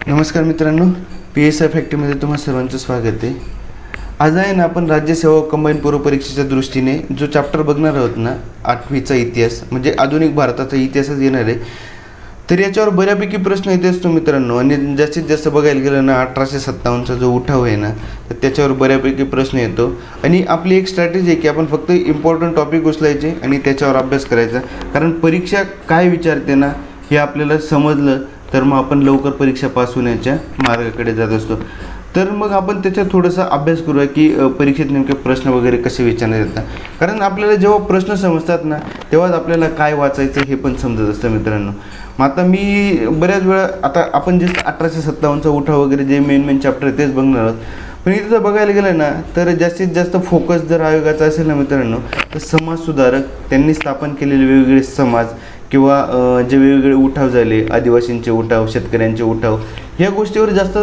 नमस्कार मित्रांनो, PSI फॅक्टरीमध्ये तुम्हा सर्वांचं स्वागत आहे। आज आहे ना आपण राज्यसेवा कंबाईन पूर्व परीक्षेच्या दृष्टीने जो चॅप्टर बघणार आहोत ना, 8वीचा इतिहास म्हणजे आधुनिक भारताचा इतिहासच येणार आहे। तर याच्यावर बऱ्यापैकी प्रश्न येत असतो मित्रांनो, आणि जास्तीत जास्त बघायला गेलं ना 1857चा जो उठाव आहे ना, तर त्याच्यावर बऱ्यापैकी प्रश्न येतो। आणि आपली एक स्ट्रॅटेजी आहे की आपण फक्त इम्पॉर्टंट टॉपिक उचलायचे आणि त्याच्यावर अभ्यास करायचा, कारण परीक्षा काय विचारते ना हे आपल्याला समजलं तर मग आपण लवकर परीक्षा पास होण्याच्या मार्गाकडे जात असतो। तर मग आपण त्याच्यात थोडासा अभ्यास करूया की परीक्षेत नेमके प्रश्न वगैरे कसे विचारण्यात येतात, कारण आपल्याला जेव्हा प्रश्न समजतात ना तेव्हाच आपल्याला काय वाचायचं हे पण समजत असतं मित्रांनो। मग आता मी बऱ्याच वेळा आता आपण जे 1857चा उठाव वगैरे जे मेन चॅप्टर तेच बघणार आहोत, पण इथं जर बघायला गेलं ना तर जास्तीत जास्त फोकस जर आयोगाचा असेल ना मित्रांनो, तर समाज सुधारक त्यांनी स्थापन केलेले वेगवेगळे समाज किंवा जे वेगवेगळे उठाव झाले, आदिवासींचे उठाव, शेतकऱ्यांचे उठाव, ह्या गोष्टीवर जास्त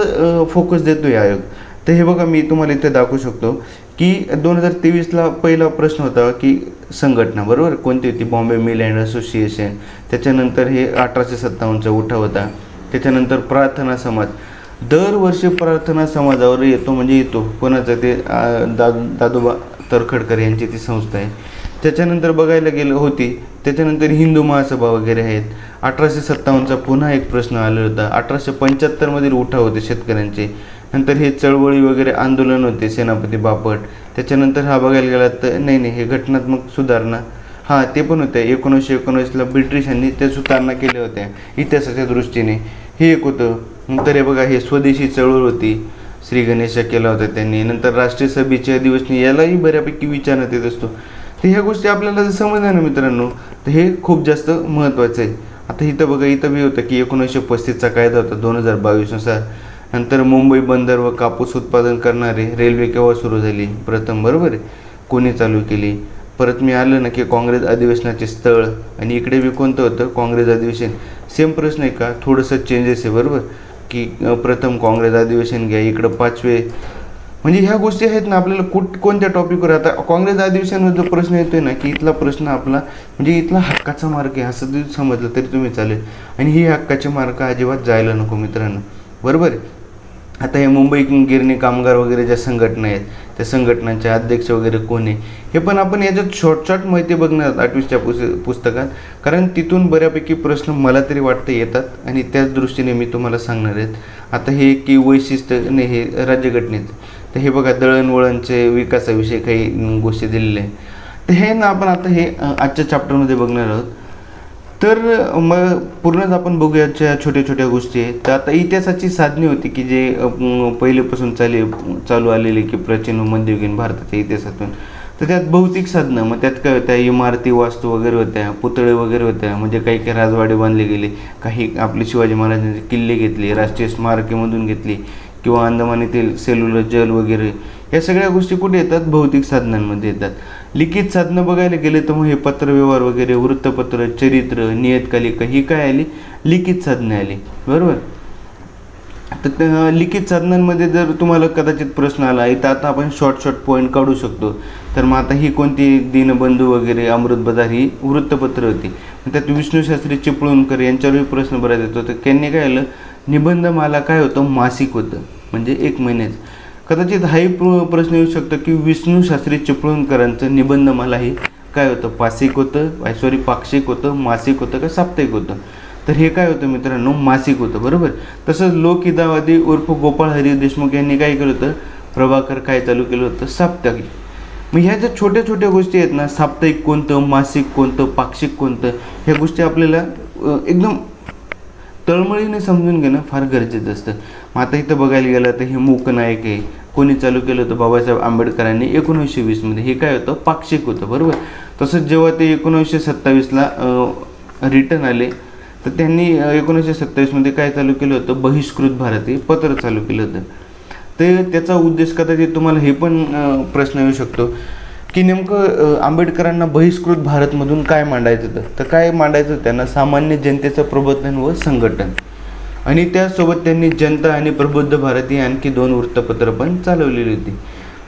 फोकस देतो आहे आयोग। तर हे बघा मी तुम्हाला इथे दाखवू शकतो की 2023ला पहिला प्रश्न होता की संघटना बरोबर कोणती होती, बॉम्बे मिल अँड असोसिएशन। त्याच्यानंतर हे 1857चा उठाव होता। त्याच्यानंतर प्रार्थना समाज, दरवर्षी प्रार्थना समाजावर येतो म्हणजे येतो कोणाचं ते दादोबा तरखडकर यांची ती संस्था आहे। त्याच्यानंतर बघायला गेलं होती, त्याच्यानंतर हिंदू महासभा वगैरे आहेत। 1857चा पुन्हा एक प्रश्न आला होता। 1875मधील उठाव होते शेतकऱ्यांचे। नंतर हे चळवळी वगैरे आंदोलन होते, सेनापती बापट। त्याच्यानंतर हा बघायला गेला तर नाही हे घटनात्मक सुधारणा, हां ते पण होते। 1919ला ब्रिटिशांनी त्या सुधारणा केल्या होत्या इतिहासाच्या दृष्टीने, हे एक होतं। नंतर हे बघा हे स्वदेशी चळवळ होती, श्री गणेशा केला होता त्यांनी। नंतर राष्ट्रीय सभेचे अधिवेशन, यालाही बऱ्यापैकी विचारण्यात येत असतो। तर ह्या गोष्टी आपल्याला जर समजल्या ना मित्रांनो तर हे खूप जास्त महत्त्वाचं आहे। आता इथं बघा इथं बी होतं की 1935चा कायदा होता 2022नुसार। नंतर मुंबई बंदर व कापूस उत्पादन करणारे रेल्वे केव्हा सुरू झाली, प्रथम बरोबर आहे, कोणी चालू केली। परत मी आलं ना की काँग्रेस अधिवेशनाचे स्थळ, आणि इकडे बी कोणतं होतं काँग्रेस अधिवेशन, सेम प्रश्न आहे का, थोडंसं चेंजेस आहे बरोबर, की प्रथम काँग्रेस अधिवेशन घ्या, इकडं 5वे, म्हणजे ह्या गोष्टी आहेत ना आपल्याला कोणत्या टॉपिकवर। आता काँग्रेस अधिवेशनावर जो प्रश्न येतोय ना की इथला प्रश्न आपला म्हणजे इथला हक्काचा मार्क आहे असं जरी समजलं तरी तुम्ही चालेल, आणि ही हक्काचे मार्क अजिबात जायला नको मित्रांनो बरोबर। आता हे मुंबई गिरणी कामगार वगैरे ज्या संघटना आहेत त्या संघटनांचे अध्यक्ष वगैरे कोण आहे हे पण आपण याच्यात शॉर्ट माहिती बघणार 8वीच्या पुस्तकात, कारण तिथून बऱ्यापैकी प्रश्न मला तरी वाटतं येतात आणि त्याच दृष्टीने मी तुम्हाला सांगणार आहेत। आता हे की वैशिष्ट्य नाही हे राज्यघटनेचं, तर हे बघा दळणवळणचे विकासाविषयी काही गोष्टी दिलेल्या आहेत। तर हे ना आपण आता हे आजच्या चॅप्टरमध्ये बघणार आहोत। तर मग पूर्णच आपण बघूयाच्या छोट्या गोष्टी आहेत। तर आता इतिहासाची साधने होती की जे पहिलेपासून चालू आलेली की प्राचीन व मध्ययुगीन भारताच्या इतिहासातून। तर त्यात भौतिक साधनं, मग त्यात काय होत्या, इमारती वास्तू वगैरे होत्या, पुतळे वगैरे होत्या, म्हणजे काही राजवाडे बांधले गेले, काही आपले शिवाजी महाराजांचे किल्ले घेतले, राष्ट्रीय स्मारकेमधून घेतली, किंवा अंदमान येथील सेल्युलर जेल वगैरे, या सगळ्या गोष्टी कुठे येतात, भौतिक साधनांमध्ये येतात। लिखित साधनं बघायला गेले तर मग हे पत्रव्यवहार वगैरे, वृत्तपत्र, चरित्र, नियतकालिका, ही काय आली, लिखित साधने आली बरोबर। तर लिखित साधनांमध्ये जर तुम्हाला कदाचित प्रश्न आला इथं, आता आपण शॉर्ट पॉईंट काढू शकतो। तर मग आता ही कोणती, दीनबंधू वगैरे, अमृत बजार, ही वृत्तपत्र होती। त्यात विष्णूशास्त्री चिपळूणकर यांच्यावरही प्रश्न बऱ्याच येतो। तर त्यांनी काय आलं, निबंधमाला काय होतं, मासिक होतं, म्हणजे 1 महिन्याचं। कदाचित हाही प्रश्न येऊ शकतो की विष्णूशास्त्री चिपळूणकरांचं निबंधमाला ही काय होतं, पाक्षिक होतं, मासिक होतं का साप्ताहिक होतं। तर हे काय होतं मित्रांनो, मासिक होतं बरोबर। तसंच लोकहितवादी उर्फ गोपाळ हरी देशमुख यांनी काय केलं होतं, प्रभाकर काय चालू केलं होतं, साप्ताहिक। मग ह्या ज्या छोट्या गोष्टी आहेत ना, साप्ताहिक कोणतं, मासिक कोणतं, पाक्षिक कोणतं, ह्या गोष्टी आपल्याला एकदम तळमळीने समजून घेणं फार गरजेचं असतं। मग आता इथं बघायला गेलं तर हे मूकनायक आहे, कोणी चालू केलं होतं, बाबासाहेब आंबेडकरांनी 1920मध्ये, हे काय होतं, पाक्षिक होतं बरोबर। तसंच जेव्हा ते 1927ला रिटर्न आले तर त्यांनी 1927मध्ये काय चालू केलं होतं, बहिष्कृत भारत हे पत्र चालू केलं होतं। तर त्याचा उद्देश कदाचित तुम्हाला हे पण प्रश्न येऊ शकतो की नेमकं आंबेडकरांना बहिष्कृत भारतमधून काय मांडायचं होतं। तर काय मांडायचं होतं त्यांना, सामान्य जनतेचं प्रबोधन व संघटन, आणि त्यासोबत त्यांनी जनता आणि प्रबुद्ध भारत ही आणखी 2 वृत्तपत्र पण चालवलेली होती।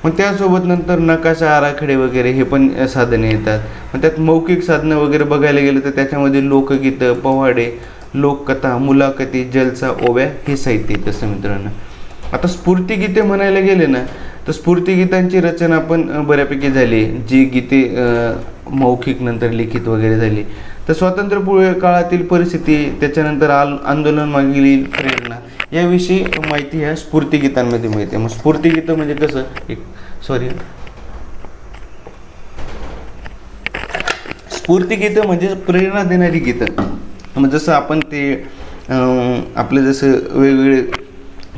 मग त्यासोबत नंतर नकाशा, आराखडे वगैरे हे पण साधने येतात। मग त्यात मौखिक साधनं वगैरे बघायला गेलं तर त्याच्यामध्ये लोकगीतं, पोवाडे, लोककथा, मुलाखती, जलसा, ओव्या हे साहित्य आहे तसं मित्रांनो. आता स्फूर्तिगीते म्हणायला गेले ना तर स्फूर्तिगीतांची रचना पण बऱ्यापैकी झाली, जी गीते मौखिक नंतर लिखित वगैरे झाली. तर स्वातंत्र्यपूर्व काळातील परिस्थिती, त्याच्यानंतर आंदोलन मागील प्रेरणा याविषयी माहिती ह्या स्फूर्तिगीतांमध्ये मिळते. मग स्फूर्तिगीतं म्हणजे कसं स्फूर्तिगीतं म्हणजे प्रेरणा देणारी गीतं. मग जसं आपण ते आपलं जसं वेगवेगळे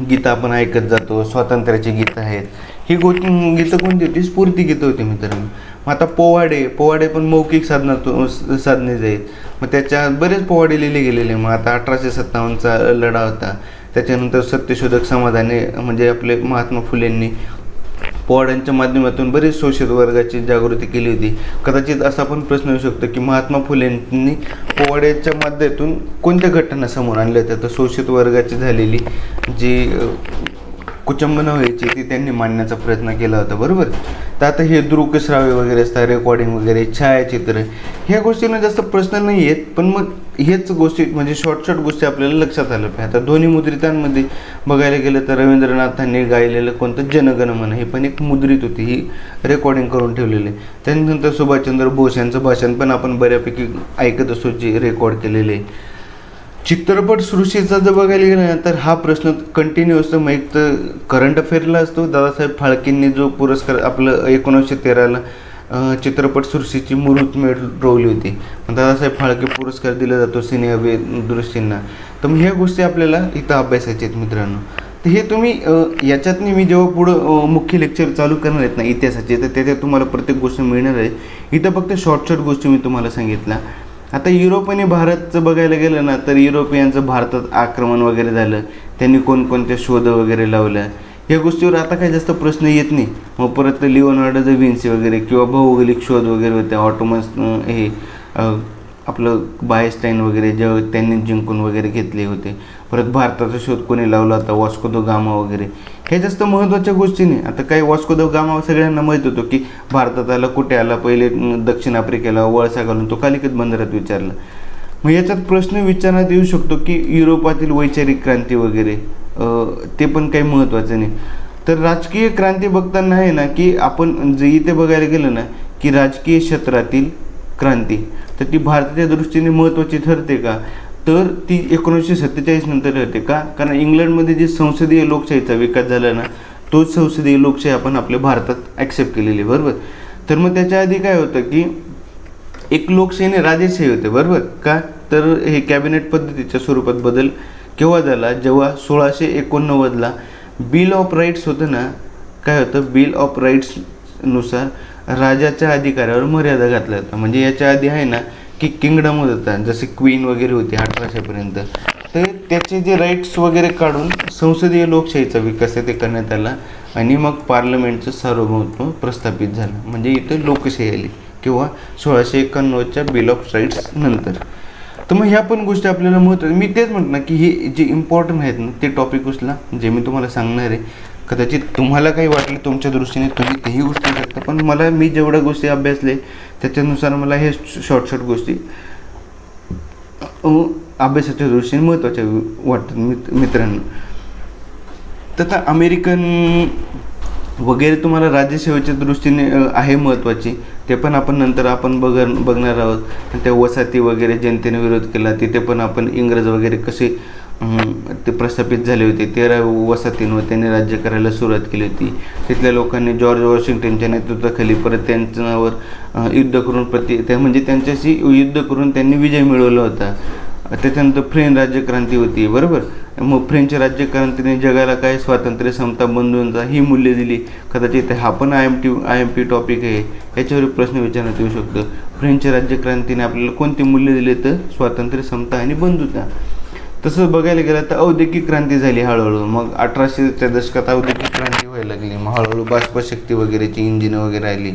गीतं आपण ऐकत जातो, स्वातंत्र्याची गीतं आहेत, ही गीतं कोणती होती? स्फूर्तिगीतं होती मित्रांनो. मग आता पोवाडे पण मौखिक साधने आहेत. मग त्याच्यात बरेच पोवाडे लिहिले गेलेले. मग आता 1857चा लढा होता, त्याच्यानंतर सत्यशोधक समाजाने म्हणजे आपले महात्मा फुलेंनी पोवाड्यांच्या माध्यमातून बरेच शोषित वर्गाची जागृती केली होती. कदाचित असा पण प्रश्न येऊ शकतो की महात्मा फुलेंनी पोवाड्याच्या माध्यमातून कोणत्या घटना समोर आणल्या होत्या? तर शोषित वर्गाची झालेली जी कुचंबना व्हायची ती त्यांनी मांडण्याचा प्रयत्न केला होता, बरोबर. तर आता हे दृकश्राव्य वगैरे असतात, रेकॉर्डिंग वगैरे, छायाचित्र, ह्या गोष्टींना जास्त प्रश्न नाही आहेत. पण मग हेच गोष्टी म्हणजे शॉर्ट गोष्टी आपल्याला लक्षात आल्या पाहिजे. आता ध्वनी मुद्रितांमध्ये बघायला गेलं तर रवींद्रनाथांनी गायलेलं कोणतं जनगणमन हे पण एक मुद्रित होती, ही रेकॉर्डिंग करून ठेवलेली. त्यानंतर सुभाषचंद्र बोस यांचं भाषण पण आपण बऱ्यापैकी ऐकत असतो, जे रेकॉर्ड केलेले आहे. चित्रपट सृष्टीचा जर बघायला गेलं ना तर हा प्रश्न कंटिन्यू असतो. मग एक तर करंट अफेअरला असतो. दादासाहेब फाळकेंनी जो पुरस्कार आपलं 1913ला चित्रपट सृष्टीची मुहूर्तमेढ रोवली होती, दादासाहेब फाळके पुरस्कार दिला जातो सिने अभिदृष्टींना. तर मग ह्या गोष्टी आपल्याला इथं अभ्यासायच्या आहेत मित्रांनो. तर हे तुम्ही याच्यातनी मी जेव्हा पुढं मुख्य लेक्चर चालू करणार आहेत ना इतिहासाचे, तर त्याच्यात तुम्हाला प्रत्येक गोष्ट मिळणार आहे. इथं फक्त शॉर्ट गोष्टी मी तुम्हाला सांगितल्या. आता युरोप आणि भारतचं बघायला गेलं ना तर युरोपियनचं भारतात आक्रमण वगैरे झालं, त्यांनी कोणकोणते शोध वगैरे लावल्या, या गोष्टीवर आता काही जास्त प्रश्न येत नाही. मग परत लिओनार्डो दा विन्सी वगैरे किंवा भौगोलिक शोध वगैरे होते, ऑटोमन्स हे आपलं बायस्टाईन वगैरे जेव्हा त्यांनी जिंकून वगैरे घेतले होते. परत भारताचा शोध कोणी लावला होता, वास्को द गामा वगैरे, हे जास्त महत्त्वाच्या गोष्टी नाही. आता काही वास्को द गामा सगळ्यांना माहीत होतं की भारतात आला, कुठे आला, पहिले दक्षिण आफ्रिकेला वळसा घालून तो कालिकत बंदरात विचारला. मग याच्यात प्रश्न विचारण्यात येऊ शकतो की युरोपातील वैचारिक क्रांती वगैरे ते पण काही महत्त्वाचं नाही. तर राजकीय क्रांती बघताना आहे ना की आपण जे इथे बघायला गेलं ना की राजकीय क्षेत्रातील क्रांती, तर ती भारताच्या दृष्टीने महत्त्वाची ठरते का? तर ती 1947 नंतर ठरते का? कारण इंग्लंडमध्ये जे संसदीय लोकशाहीचा विकास झाला ना, तोच संसदीय लोकशाही आपण आपल्या भारतात ॲक्सेप्ट केलेली, बरोबर. तर मग त्याच्या आधी काय होतं की एक लोकशाहीने राजेशाही होते, बरोबर का? तर हे कॅबिनेट पद्धतीच्या स्वरूपात बदल केव्हा झाला? जेव्हा 1689ला बिल ऑफ राईट्स होतं ना, काय होतं, बिल ऑफ राईट्सनुसार राजाच्या अधिकारावर मर्यादा घातल्या होत्या. म्हणजे याच्या आधी आहे ना की किंगडम होता, जसे क्वीन वगैरे होती 1800पर्यंत, तर त्याचे जे राईट्स वगैरे काढून संसदीय लोकशाहीचा विकास आहे ते करण्यात आला आणि मग पार्लमेंटचं सार्वभौमत्व प्रस्थापित झालं. म्हणजे इथं लोकशाही आली किंवा 1691च्या बिल ऑफ राईट्स नंतर. तर मग ह्या पण गोष्टी आपल्याला महत्त्वाच्या. मी तेच म्हणतो ना की हे जे इम्पॉर्टंट आहेत ना ते टॉपिक उचला, जे मी तुम्हाला सांगणार आहे. कदाचित तुम्हाला काही वाटले तुमच्या दृष्टीने तुम्ही तेही गोष्टी शकता, पण मला मी जेवढ्या गोष्टी अभ्यासले त्याच्यानुसार मला हे शॉर्ट गोष्टी अभ्यासाच्या दृष्टीने महत्त्वाच्या वाटतात मित्रांनो. तर अमेरिकन वगैरे तुम्हाला राज्यसेवेच्या दृष्टीने आहे महत्त्वाची, ते पण आपण नंतर आपण बघणार आहोत. आणि त्या वसाहती वगैरे जनतेने विरोध केला, तिथे पण आपण इंग्रज वगैरे कसे ते प्रस्थापित झाले होते. 13 वसाहतींवर त्यांनी राज्य करायला सुरुवात केली होती. तिथल्या लोकांनी जॉर्ज वॉशिंग्टनच्या नेतृत्वाखाली परत त्यांच्यावर युद्ध करून म्हणजे त्यांच्याशी युद्ध करून त्यांनी विजय मिळवला होता. त्याच्यानंतर फ्रेंच राज्यक्रांती होती, बरोबर. मग फ्रेंच राज्यक्रांतीने जगाला काय स्वातंत्र्य, समता, बंधुता ही मूल्य दिली. कदाचित हा पण आय एम पी टॉपिक आहे, याच्यावर प्रश्न विचारण्यात येऊ शकतो. फ्रेंच राज्यक्रांतीने आपल्याला कोणते मूल्य दिले? तर स्वातंत्र्य, समता आणि बंधुता. तसं बघायला गेलं तर औद्योगिक क्रांती झाली हळूहळू. मग 1800च्या दशकात औद्योगिक क्रांती व्हायला लागली. मग हळूहळू बाष्पशक्ती वगैरेची इंजिनं वगैरे आली.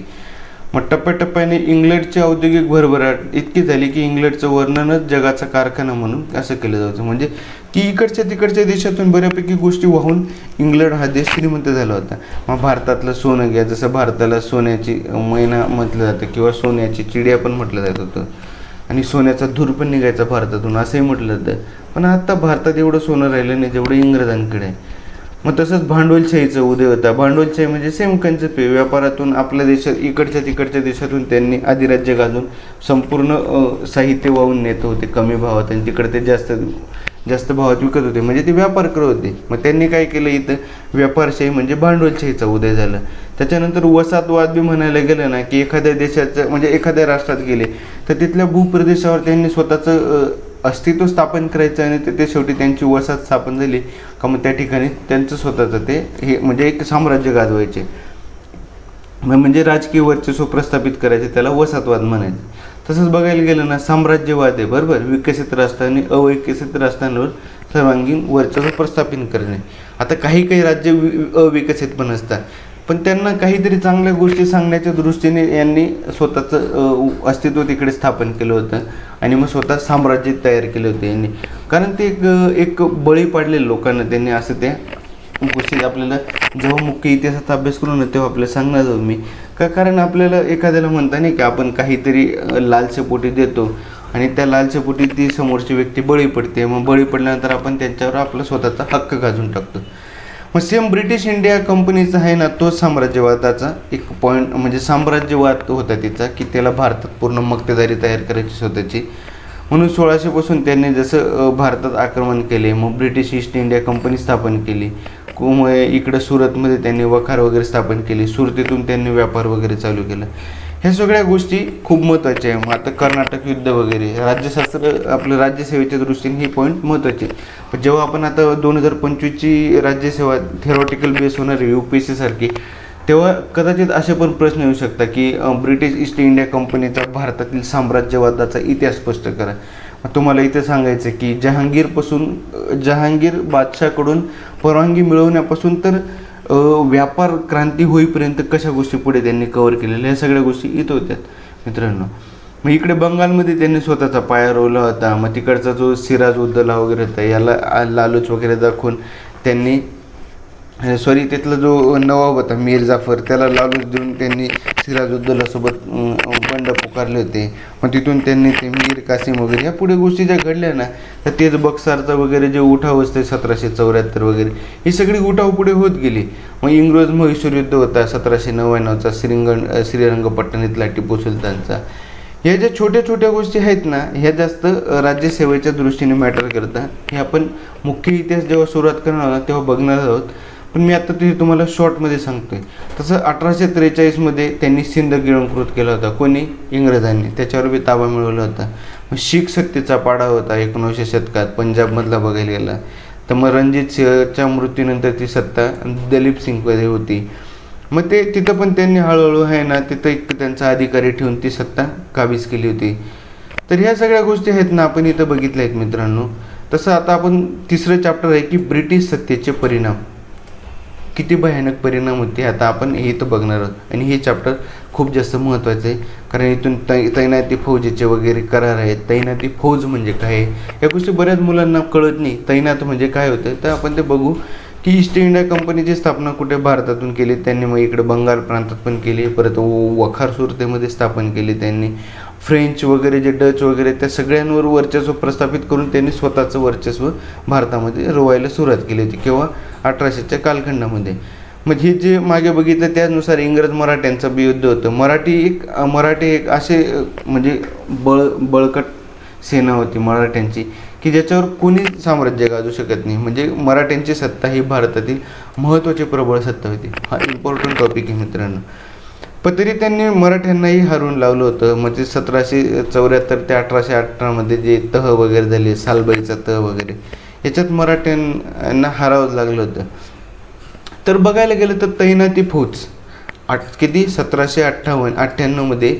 मग टप्प्याटप्प्याने इंग्लंडची औद्योगिक भरभराट इतकी झाली की इंग्लंडचं वर्णनच जगाचा कारखाना म्हणून असं केलं जातं. म्हणजे की इकडच्या तिकडच्या देशातून बऱ्यापैकी गोष्टी वाहून इंग्लंड हा देश श्रीमंत झाला होता. मग भारतातलं सोनं घ्या, जसं भारताला सोन्याची मैना म्हटलं जातं किंवा सोन्याची चिडिया पण म्हटलं जात होतं. आणि सोन्याचा धूर पण निघायचा भारतातून असंही म्हटलं जातं. पण आता भारतात एवढं सोनं राहिलं नाही जेवढं इंग्रजांकडे आहे. मग तसंच भांडवलशाहीचा उदय होता. भांडवलशाही म्हणजे सेम कन्सेप्ट आहे. व्यापारातून आपल्या देशात इकडच्या तिकडच्या देशातून त्यांनी अधिराज्य घालून संपूर्ण साहित्य वाहून नेत होते कमी भावात आणि तिकडे ते जास्त भावात विकत होते, म्हणजे ते व्यापार करत होते. मग त्यांनी काय केलं, इथं व्यापारशाही म्हणजे भांडवलशाहीचा उदय झाला. त्याच्यानंतर वसाहतवाद बी म्हणायला गेलं ना की एखाद्या देशाचं म्हणजे एखाद्या राष्ट्रात गेले तर तिथल्या भूप्रदेशावर त्यांनी स्वतःचं अस्तित्व स्थापन करायचं आणि ते शेवटी त्यांची वसाहत स्थापन झाली का मग त्या ठिकाणी त्यांचं स्वतःचं ते हे म्हणजे एक साम्राज्य गाजवायचे, म्हणजे राजकीय वर्चस्व प्रस्थापित करायचे, त्याला वसाहतवाद म्हणायचे. तसंच बघायला गेलं ना साम्राज्यवाद आहे बरोबर, विकसित राष्ट्र आणि अविकसित राष्ट्रांवर सर्वांगीण वर्चस्व प्रस्थापित करणे. आता काही राज्य अविकसित पण असतात, पण त्यांना काहीतरी चांगल्या गोष्टी सांगण्याच्या दृष्टीने यांनी स्वतःचं अस्तित्व तिकडे स्थापन केलं होतं आणि मग स्वतः साम्राज्य तयार केले होते यांनी. कारण ते एक बळी पाडलेले लोकांना त्यांनी असं त्या गोष्टी आपल्याला जेव्हा मुख्य इतिहासाचा अभ्यास करू ना तेव्हा आपल्याला सांगणार जाऊ मी कारण आपल्याला एखाद्याला म्हणता नाही की आपण काहीतरी लालसेपोटी देतो आणि त्या लालसेपोटी ती समोरची व्यक्ती बळी पडते. मग बळी पडल्यानंतर आपण त्यांच्यावर आपला स्वतःचा हक्क गाजून टाकतो. मग सेम ब्रिटिश इंडिया कंपनीचा आहे ना तो साम्राज्यवादाचा एक पॉईंट म्हणजे साम्राज्यवाद होता तिचा की त्याला भारतात पूर्ण मक्तेदारी तयार करायची स्वतःची. म्हणून 1600 पासून त्यांनी जसं भारतात आक्रमण केले, मग ब्रिटिश ईस्ट इंडिया कंपनी स्थापन केली. इकडं सुरतमध्ये त्यांनी वखार वगैरे स्थापन केली, सुरतेतून त्यांनी व्यापार वगैरे चालू केला. ह्या सगळ्या गोष्टी खूप महत्त्वाच्या आहे. मग आता कर्नाटक युद्ध वगैरे राज्यशास्त्र आपलं राज्यसेवेच्या दृष्टीने ही पॉईंट महत्त्वाचे. पण जेव्हा आपण आता 2025ची राज्यसेवा थेरॉटिकल बेस होणार आहे UPSC सारखी, तेव्हा कदाचित असे पण प्रश्न येऊ शकतात की ब्रिटिश ईस्ट इंडिया कंपनीचा भारतातील साम्राज्यवादाचा इतिहास स्पष्ट करा. तुम्हाला इथे सांगायचं की जहांगीर बादशाहकडून परवानगी मिळवण्यापासून तर व्यापार क्रांती होईपर्यंत कशा गोष्टी पुढे त्यांनी कव्हर केलेल्या ह्या सगळ्या गोष्टी इथं होत्यात मित्रांनो. मग इकडे बंगालमध्ये त्यांनी स्वतःचा पाया रोवला होता. मग तिकडचा जो सिराज उद्दौला वगैरे होता याला लालूच वगैरे दाखवून त्यांनी तिथला जो नवाब होता मीर जाफर त्याला लालूच देऊन त्यांनी सिराज उद्दौलासोबत बंड पुकारले होते. मग तिथून त्यांनी ते मीर कासिम वगैरे ह्या पुढे गोष्टी ज्या घडल्या ना तर तेच बक्सारचा वगैरे जे उठाव असते 1774 वगैरे ही सगळी उठाव पुढे होत गेली. मग इंग्रज म्हैसूर युद्ध होता 1799चा श्रीरंगपट्टण इथला टिपू सुलतानचा. ह्या ज्या छोट्या छोट्या गोष्टी आहेत ना ह्या जास्त राज्यसेवेच्या दृष्टीने मॅटर करतात. हे आपण मुख्य इतिहास जेव्हा सुरुवात करणार आहोत तेव्हा बघणार आहोत. पण मी आता तिथे तुम्हाला शॉर्टमध्ये सांगतोय. तसं 1843मध्ये त्यांनी सिंध गिळंकृत केला होता. कोणी? इंग्रजांनी. त्याच्यावर बी ताबा मिळवला होता. मग शीख सत्तेचा पाडा होता 1900 शतकात पंजाबमधला बघायला गेला तर मग रणजित सिंहच्या मृत्यूनंतर ती सत्ता दलीप सिंगकडे होती. मग ते तिथं पण त्यांनी हळूहळू आहे ना तिथं एक त्यांचा अधिकारी ठेवून ती सत्ता काबीज केली होती. तर ह्या सगळ्या गोष्टी आहेत ना आपण इथं बघितल्या आहेत मित्रांनो. तसं आता आपण तिसरं चॅप्टर आहे की ब्रिटिश सत्तेचे परिणाम, किती भयानक परिणाम होते आता आपण हे इथं बघणार आहोत. आणि हे चॅप्टर खूप जास्त महत्त्वाचं आहे कारण इथून तैनाती फौजेचे वगैरे करार आहेत. तैनाती फौज म्हणजे काय या गोष्टी बऱ्याच मुलांना कळत नाही. तैनात म्हणजे काय होतं तर आपण ते बघू की ईस्ट इंडिया कंपनीची स्थापना कुठे भारतातून केली त्यांनी. मग इकडे बंगाल प्रांतात पण केली, परत वखार सुरतेमध्ये स्थापन केली त्यांनी. फ्रेंच वगैरे जे डच वगैरे त्या सगळ्यांवर वर्चस्व प्रस्थापित करून त्यांनी स्वतःचं वर्चस्व भारतामध्ये रोवायला सुरुवात केली होती. केव्हा? 1800च्या कालखंडामध्ये. मग हे जे मागे बघितलं त्यानुसार इंग्रज मराठ्यांचं बी युद्ध होतं. मराठी एक असे म्हणजे बळकट सेना होती मराठ्यांची की ज्याच्यावर कोणी साम्राज्य गाजू शकत नाही. म्हणजे मराठ्यांची सत्ता ही भारतातील महत्त्वाची प्रबळ सत्ता होती. हा इम्पॉर्टंट टॉपिक आहे मित्रांनो. पण तरी त्यांनी मराठ्यांनाही हरवून लावलं होतं. म्हणजे 1774 ते 1818मध्ये जे तह वगैरे झाले, सालबाईचा तह वगैरे, याच्यात मराठ्यांना हरावंच लागलं होतं. तर बघायला गेलं तर तैनाती फौज किती 1798मध्ये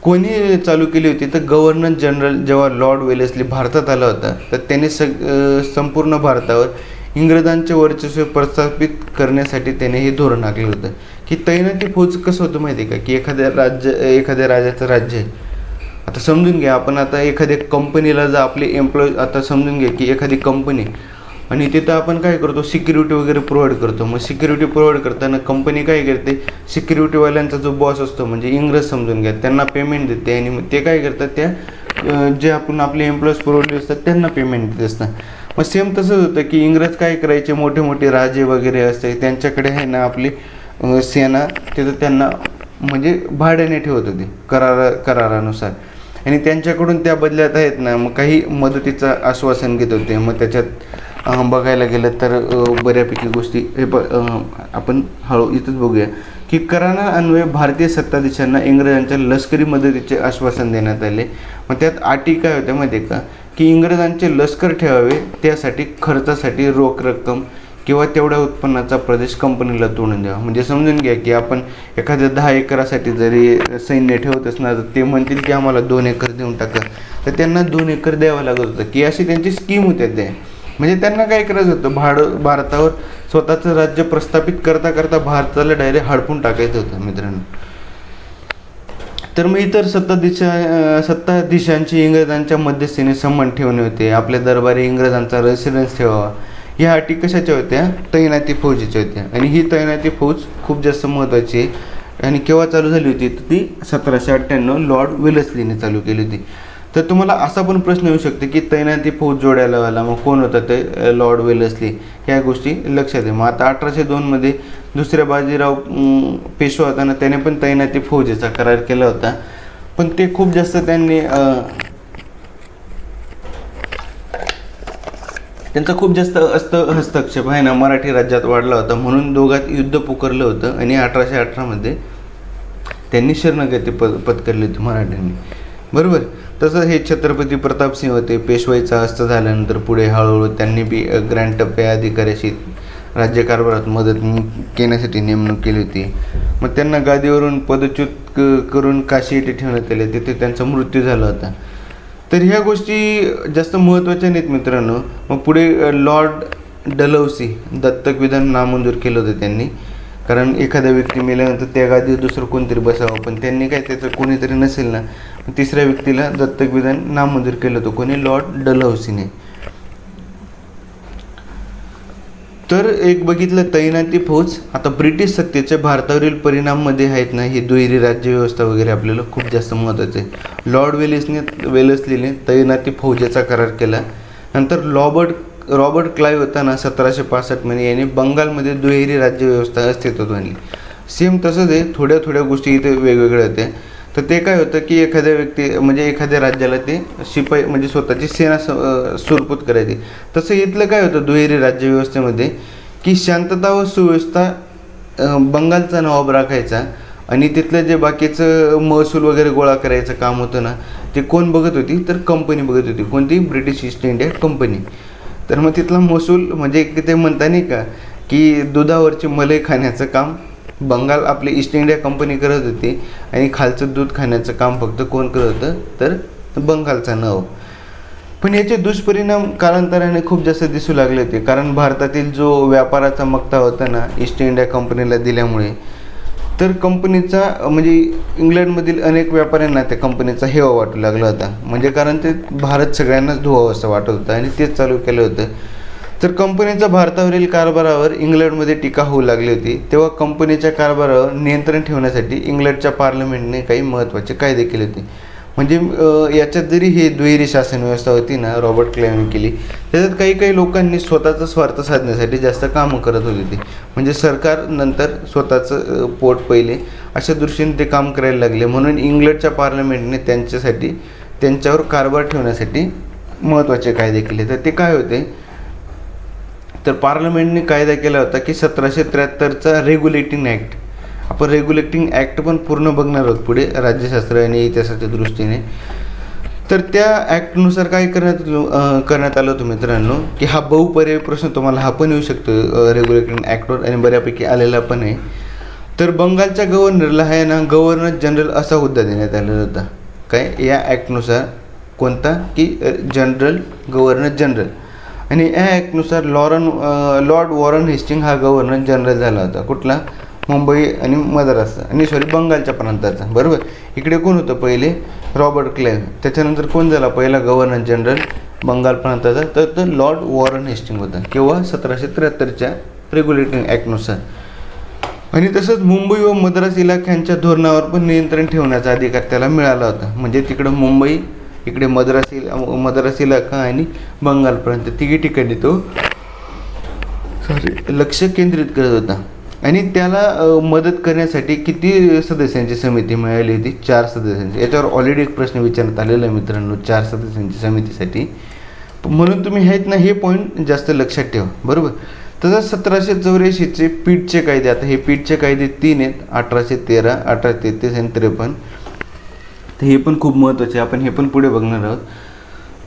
कोणी चालू केली होती तर गव्हर्नर जनरल जेव्हा लॉर्ड वेलेस्ली भारतात आला होता तर त्याने संपूर्ण भारतावर इंग्रजांचे वर्चस्व प्रस्थापित करण्यासाठी त्याने हे धोरण आखलं होतं की तैनाती फौज कसं होतं माहिती आहे का की एखाद्या राजाचं राज्य आहे. आता समजून घ्या आपण आता एखाद्या कंपनीला जर आपले एम्प्लॉई आता समजून घ्या की एखादी कंपनी आणि तिथं आपण काय करतो सिक्युरिटी वगैरे प्रोव्हाइड करतो. मग सिक्युरिटी प्रोव्हाइड करताना कंपनी काय करते सिक्युरिटीवाल्यांचा जो बॉस असतो म्हणजे इंग्रज समजून घ्या त्यांना पेमेंट देते आणि मग ते काय करतात त्या जे आपण आपले एम्प्लॉईज पुरवले असतात त्यांना पेमेंट देत असतात. मग सेम तसंच होतं की इंग्रज काय करायचे, मोठे मोठे राजे वगैरे असते त्यांच्याकडे आहे ना आपली सेना तिथं त्यांना म्हणजे भाड्याने ठेवत होते करारानुसार, आणि त्यांच्याकडून त्या बदल्यात आहेत ना मग काही मदतीचं आश्वासन घेत होते. मग त्याच्यात बघायला गेलं तर बऱ्यापैकी गोष्टी आपण हळू इथंच बघूया की करारा अन्वये भारतीय सत्ताधीशांना इंग्रजांच्या लष्करी मदतीचे आश्वासन देण्यात आले. मग त्यात अटी काय होत्या माहिती आहे का, की इंग्रजांचे लष्कर ठेवावे त्यासाठी खर्चासाठी रोख रक्कम किंवा तेवढ्या उत्पन्नाचा प्रदेश कंपनीला तोडून द्यावा. म्हणजे समजून घ्या की आपण एखाद्या 10 एकरासाठी जरी सैन्य ठेवत असणार तर ते म्हणतील की आम्हाला 2 एकर देऊन टाका, तर त्यांना 2 एकर द्यावं लागत होतं की अशी त्यांची स्कीम होत्या ते. म्हणजे त्यांना काय करायचं होतं, भारतावर स्वतःचं राज्य प्रस्थापित करता करता भारताला डायरेक्ट हडपून टाकायचं होतं मित्रांनो. तर मग इतर सत्ताधीशांची इंग्रजांच्या मध्यस्थीने संबंध ठेवणे होते. आपल्या दरबारी इंग्रजांचा रेसिडेन्स ठेवावा. ह्या अटी कशाच्या होत्या, तैनाती फौजीच्या होत्या. आणि ही तैनाती फौज खूप जास्त महत्त्वाची आहे आणि केव्हा चालू झाली होती तर ती 1798 लॉर्ड वेलस्लीने चालू केली होती. तर तुम्हाला असा पण प्रश्न येऊ शकतो की तैनाती फौज जोडायला वाला मग कोण होता, ते लॉर्ड वेलस्ली. ह्या गोष्टी लक्षात आहे. मग आता 1802 मध्ये दुसऱ्या बाजीराव पेशवा होताना त्याने पण तैनाती फौजेचा करार केला होता, पण ते खूप जास्त त्यांचा खूप जास्त हस्तक्षेप आहे ना मराठी राज्यात वाढला होता, म्हणून दोघात युद्ध पुकारलं होतं आणि 1818 मध्ये त्यांनी शरणगती पत्करली होती मराठ्यांनी, बरोबर. तसं हे छत्रपती प्रतापसिंह होते. पेशवाईचा हस्त झाल्यानंतर पुढे हळूहळू त्यांनी बी ग्रँड टप्पे अधिकाऱ्याशी राज्यकारभारात मदत घेण्यासाठी नेमणूक केली होती. मग त्यांना गादीवरून पदच्युत करून काशी येथे ठेवण्यात आले, तिथे त्यांचा मृत्यू झाला होता. तर ह्या गोष्टी जास्त महत्त्वाच्या नाहीत मित्रांनो. मग पुढे लॉर्ड डलहौसी दत्तक विधान नामंजूर केलं होतं त्यांनी, कारण एखाद्या व्यक्ती मेल्यानंतर त्या गादीवर दुसरं कोणतरी बसावं, पण त्यांनी काय त्याचं कोणीतरी नसेल ना, तिसऱ्या व्यक्तीला दत्तक विधान नामंजूर केलं होतं. कोणी, लॉर्ड डलहौसीने. तर एक बघितलं तैनाती फौज. आता ब्रिटिश सत्तेच्या भारतावरील परिणाममध्ये आहेत ना ही दुहेरी राज्यव्यवस्था वगैरे आपल्याला खूप जास्त महत्त्वाचं आहे. लॉर्ड वेलेस्लीने तैनाती फौजेचा करार केला. नंतर रॉबर्ट क्लाइव्ह होता ना 1765 मध्ये याने बंगालमध्ये दुहेरी राज्यव्यवस्था अस्तित्वात आणली. सेम तसंच आहे, थोड्या गोष्टी इथे वेगवेगळ्या होत्या. तर ते काय होतं की एखाद्या व्यक्ती म्हणजे एखाद्या राज्याला ते शिपाई म्हणजे स्वतःची सेना सुरपूत करायची. तसं इथलं काय होतं दुहेरी राज्यव्यवस्थेमध्ये की शांतता व सुव्यवस्था बंगालचा नवाब राखायचा आणि तिथलं जे बाकीचं महसूल वगैरे गोळा करायचं काम होतं ना ते कोण बघत होती, तर कंपनी बघत होती. कोणती, ब्रिटिश ईस्ट इंडिया कंपनी. तर मग तिथला महसूल म्हणजे ते म्हणता नाही का की दुधावरची मलई खाण्याचं काम बंगाल आपली ईस्ट इंडिया कंपनी करत होती आणि खालचं दूध खाण्याचं काम फक्त कोण करत होतं, तर बंगालचा नवाब. पण याचे दुष्परिणाम कालांतराने खूप जास्त दिसू लागले होते, कारण भारतातील जो व्यापाराचा मक्ता होता ना ईस्ट इंडिया कंपनीला दिल्यामुळे, तर कंपनीचा म्हणजे इंग्लंडमधील अनेक व्यापाऱ्यांना त्या कंपनीचा हेवा वाटू लागला होता. म्हणजे कारण ते भारत सगळ्यांनाच धुवावं असं वाटत होतं आणि तेच चालू केलं होतं. तर कंपनीचा भारतावरील कारभारावर इंग्लंडमध्ये टीका होऊ लागली होती. तेव्हा कंपनीच्या कारभारावर नियंत्रण ठेवण्यासाठी इंग्लंडच्या पार्लमेंटने काही महत्त्वाचे कायदे केले होते. म्हणजे याच्यात जरी हे दुहेरी शासन व्यवस्था होती ना रॉबर्ट क्लाइव्हने केली, त्याच्यात काही लोकांनी स्वतःचा स्वार्थ साधण्यासाठी जास्त कामं करत होते ते. म्हणजे सरकार नंतर स्वतःचं पोट पहिले अशा दृष्टीने ते काम करायला लागले. म्हणून इंग्लंडच्या पार्लमेंटने त्यांच्यावर कारभार ठेवण्यासाठी महत्त्वाचे कायदे केले. तर ते काय होते, तर पार्लमेंटने कायदा केला होता की 1773चा रेग्युलेटिंग ॲक्ट. आपण रेग्युलेटिंग ॲक्ट पण पूर्ण बघणार आहोत पुढे राज्यशास्त्र आणि इतिहासाच्या दृष्टीने. तर त्या ॲक्टनुसार काय करण्यात आलं होतं मित्रांनो की हा बहुपर्यायी प्रश्न तुम्हाला हा पण येऊ शकतो रेग्युलेटिंग ॲक्टवर आणि बऱ्यापैकी आलेला पण आहे. तर बंगालच्या गव्हर्नरला आहे ना गव्हर्नर जनरल असा हुद्दा देण्यात आलेला होता. काय या ॲक्टनुसार, कोणता की गव्हर्नर जनरल. आणि या ॲक्टनुसार लॉर्ड वॉरन हेस्टिंग हा गव्हर्नर जनरल झाला होता. कुठला, मुंबई आणि मद्रास आणि बंगालच्या प्रांताचा, बरोबर. इकडे कोण होतं पहिले, रॉबर्ट क्लाइव्ह. त्याच्यानंतर कोण झाला पहिला गव्हर्नर जनरल बंगाल प्रांताचा, तर तो लॉर्ड वॉरन हेस्टिंग होता. केव्हा, 1773च्या रेग्युलेटिंग ॲक्टनुसार. आणि तसंच मुंबई व मद्रास इलाख्यांच्या धोरणावर पण नियंत्रण ठेवण्याचा अधिकार त्याला मिळाला होता. म्हणजे तिकडं मुंबई इकडे मद्रास इलाका आणि बंगालपर्यंत तिघी ठिकाणी तो लक्ष केंद्रित करत होता. आणि त्याला मदत करण्यासाठी किती सदस्यांची समिती मिळाली होती? 4 सदस्यांची. याच्यावर ऑलरेडी एक प्रश्न विचारण्यात आलेला आहे मित्रांनो 4 सदस्यांची समितीसाठी. म्हणून तुम्ही आहेत ना हे पॉईंट जास्त लक्षात ठेवा, बरोबर. तसंच 1784चे पीठचे कायदे, आता हे पीठचे कायदे 3 आहेत, 1813, 1833 आणि 53. तर हे पण खूप महत्त्वाचे, आपण हे पण पुढे बघणार आहोत.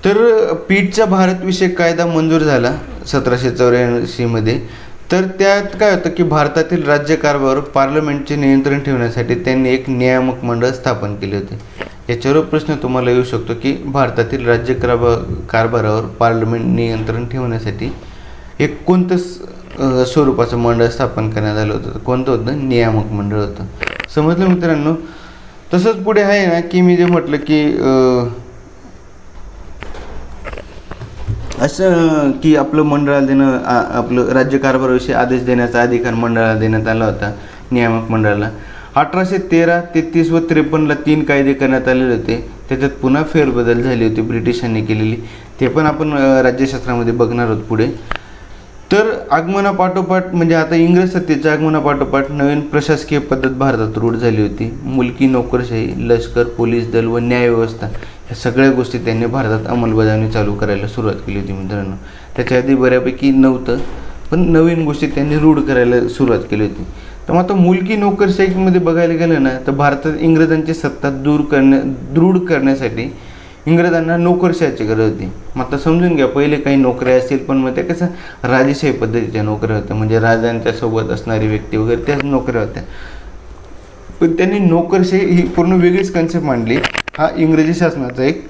तर पीठचा भारतविषयक कायदा मंजूर झाला 1784मध्ये. तर त्यात काय होतं की भारतातील राज्यकारभारावर पार्लमेंटचे नियंत्रण ठेवण्यासाठी त्यांनी एक नियामक मंडळ स्थापन केले होते. याच्यावर प्रश्न तुम्हाला येऊ शकतो की भारतातील कारभारावर पार्लमेंट नियंत्रण ठेवण्यासाठी एक कोणतं स्वरूपाचं मंडळ स्थापन करण्यात आलं होतं? कोणतं होतं? नियामक मंडळ होतं. समजलं मित्रांनो. तसंच पुढे आहे ना की मी जे म्हटलं की असं की आपलं मंडळाला देणं, आपलं राज्यकारभाराविषयी आदेश देण्याचा अधिकार मंडळाला देण्यात आला होता, नियामक मंडळाला. 1813, 33 व 53ला 3 कायदे करण्यात आलेले होते. त्याच्यात पुन्हा फेरबदल झाली होती ब्रिटिशांनी केलेली, ते पण आपण राज्यशास्त्रामध्ये बघणार आहोत पुढे. तर आगमनापाठोपाठ म्हणजे आता इंग्रज सत्तेच्या आगमनापाठोपाठ नवीन प्रशासकीय पद्धत भारतात रूढ झाली होती. मुलकी नोकरशाही, लष्कर, पोलीस दल व न्यायव्यवस्था ह्या सगळ्या गोष्टी त्यांनी भारतात अंमलबजावणी चालू करायला सुरुवात केली होती मित्रांनो. त्याच्या आधी बऱ्यापैकी नव्हतं, पण नवीन गोष्टी त्यांनी रूढ करायला सुरुवात केली होती. तर मग आता मुलकी नोकरशाहीमध्ये बघायला गेलं ना तर भारतात इंग्रजांची सत्ता दृढ करण्यासाठी इंग्रजांना नोकरशाहीची गरज होती. मग आता समजून घ्या, पहिले काही नोकऱ्या असतील पण मग त्या कसं राजेशाही पद्धतीच्या नोकऱ्या होत्या, म्हणजे राजांच्या सोबत असणारी व्यक्ती वगैरे त्याच नोकऱ्या होत्या. पण त्यांनी नोकरशाही ही पूर्ण वेगळीच कन्सेप्ट मांडली. हा इंग्रजी शासनाचा एक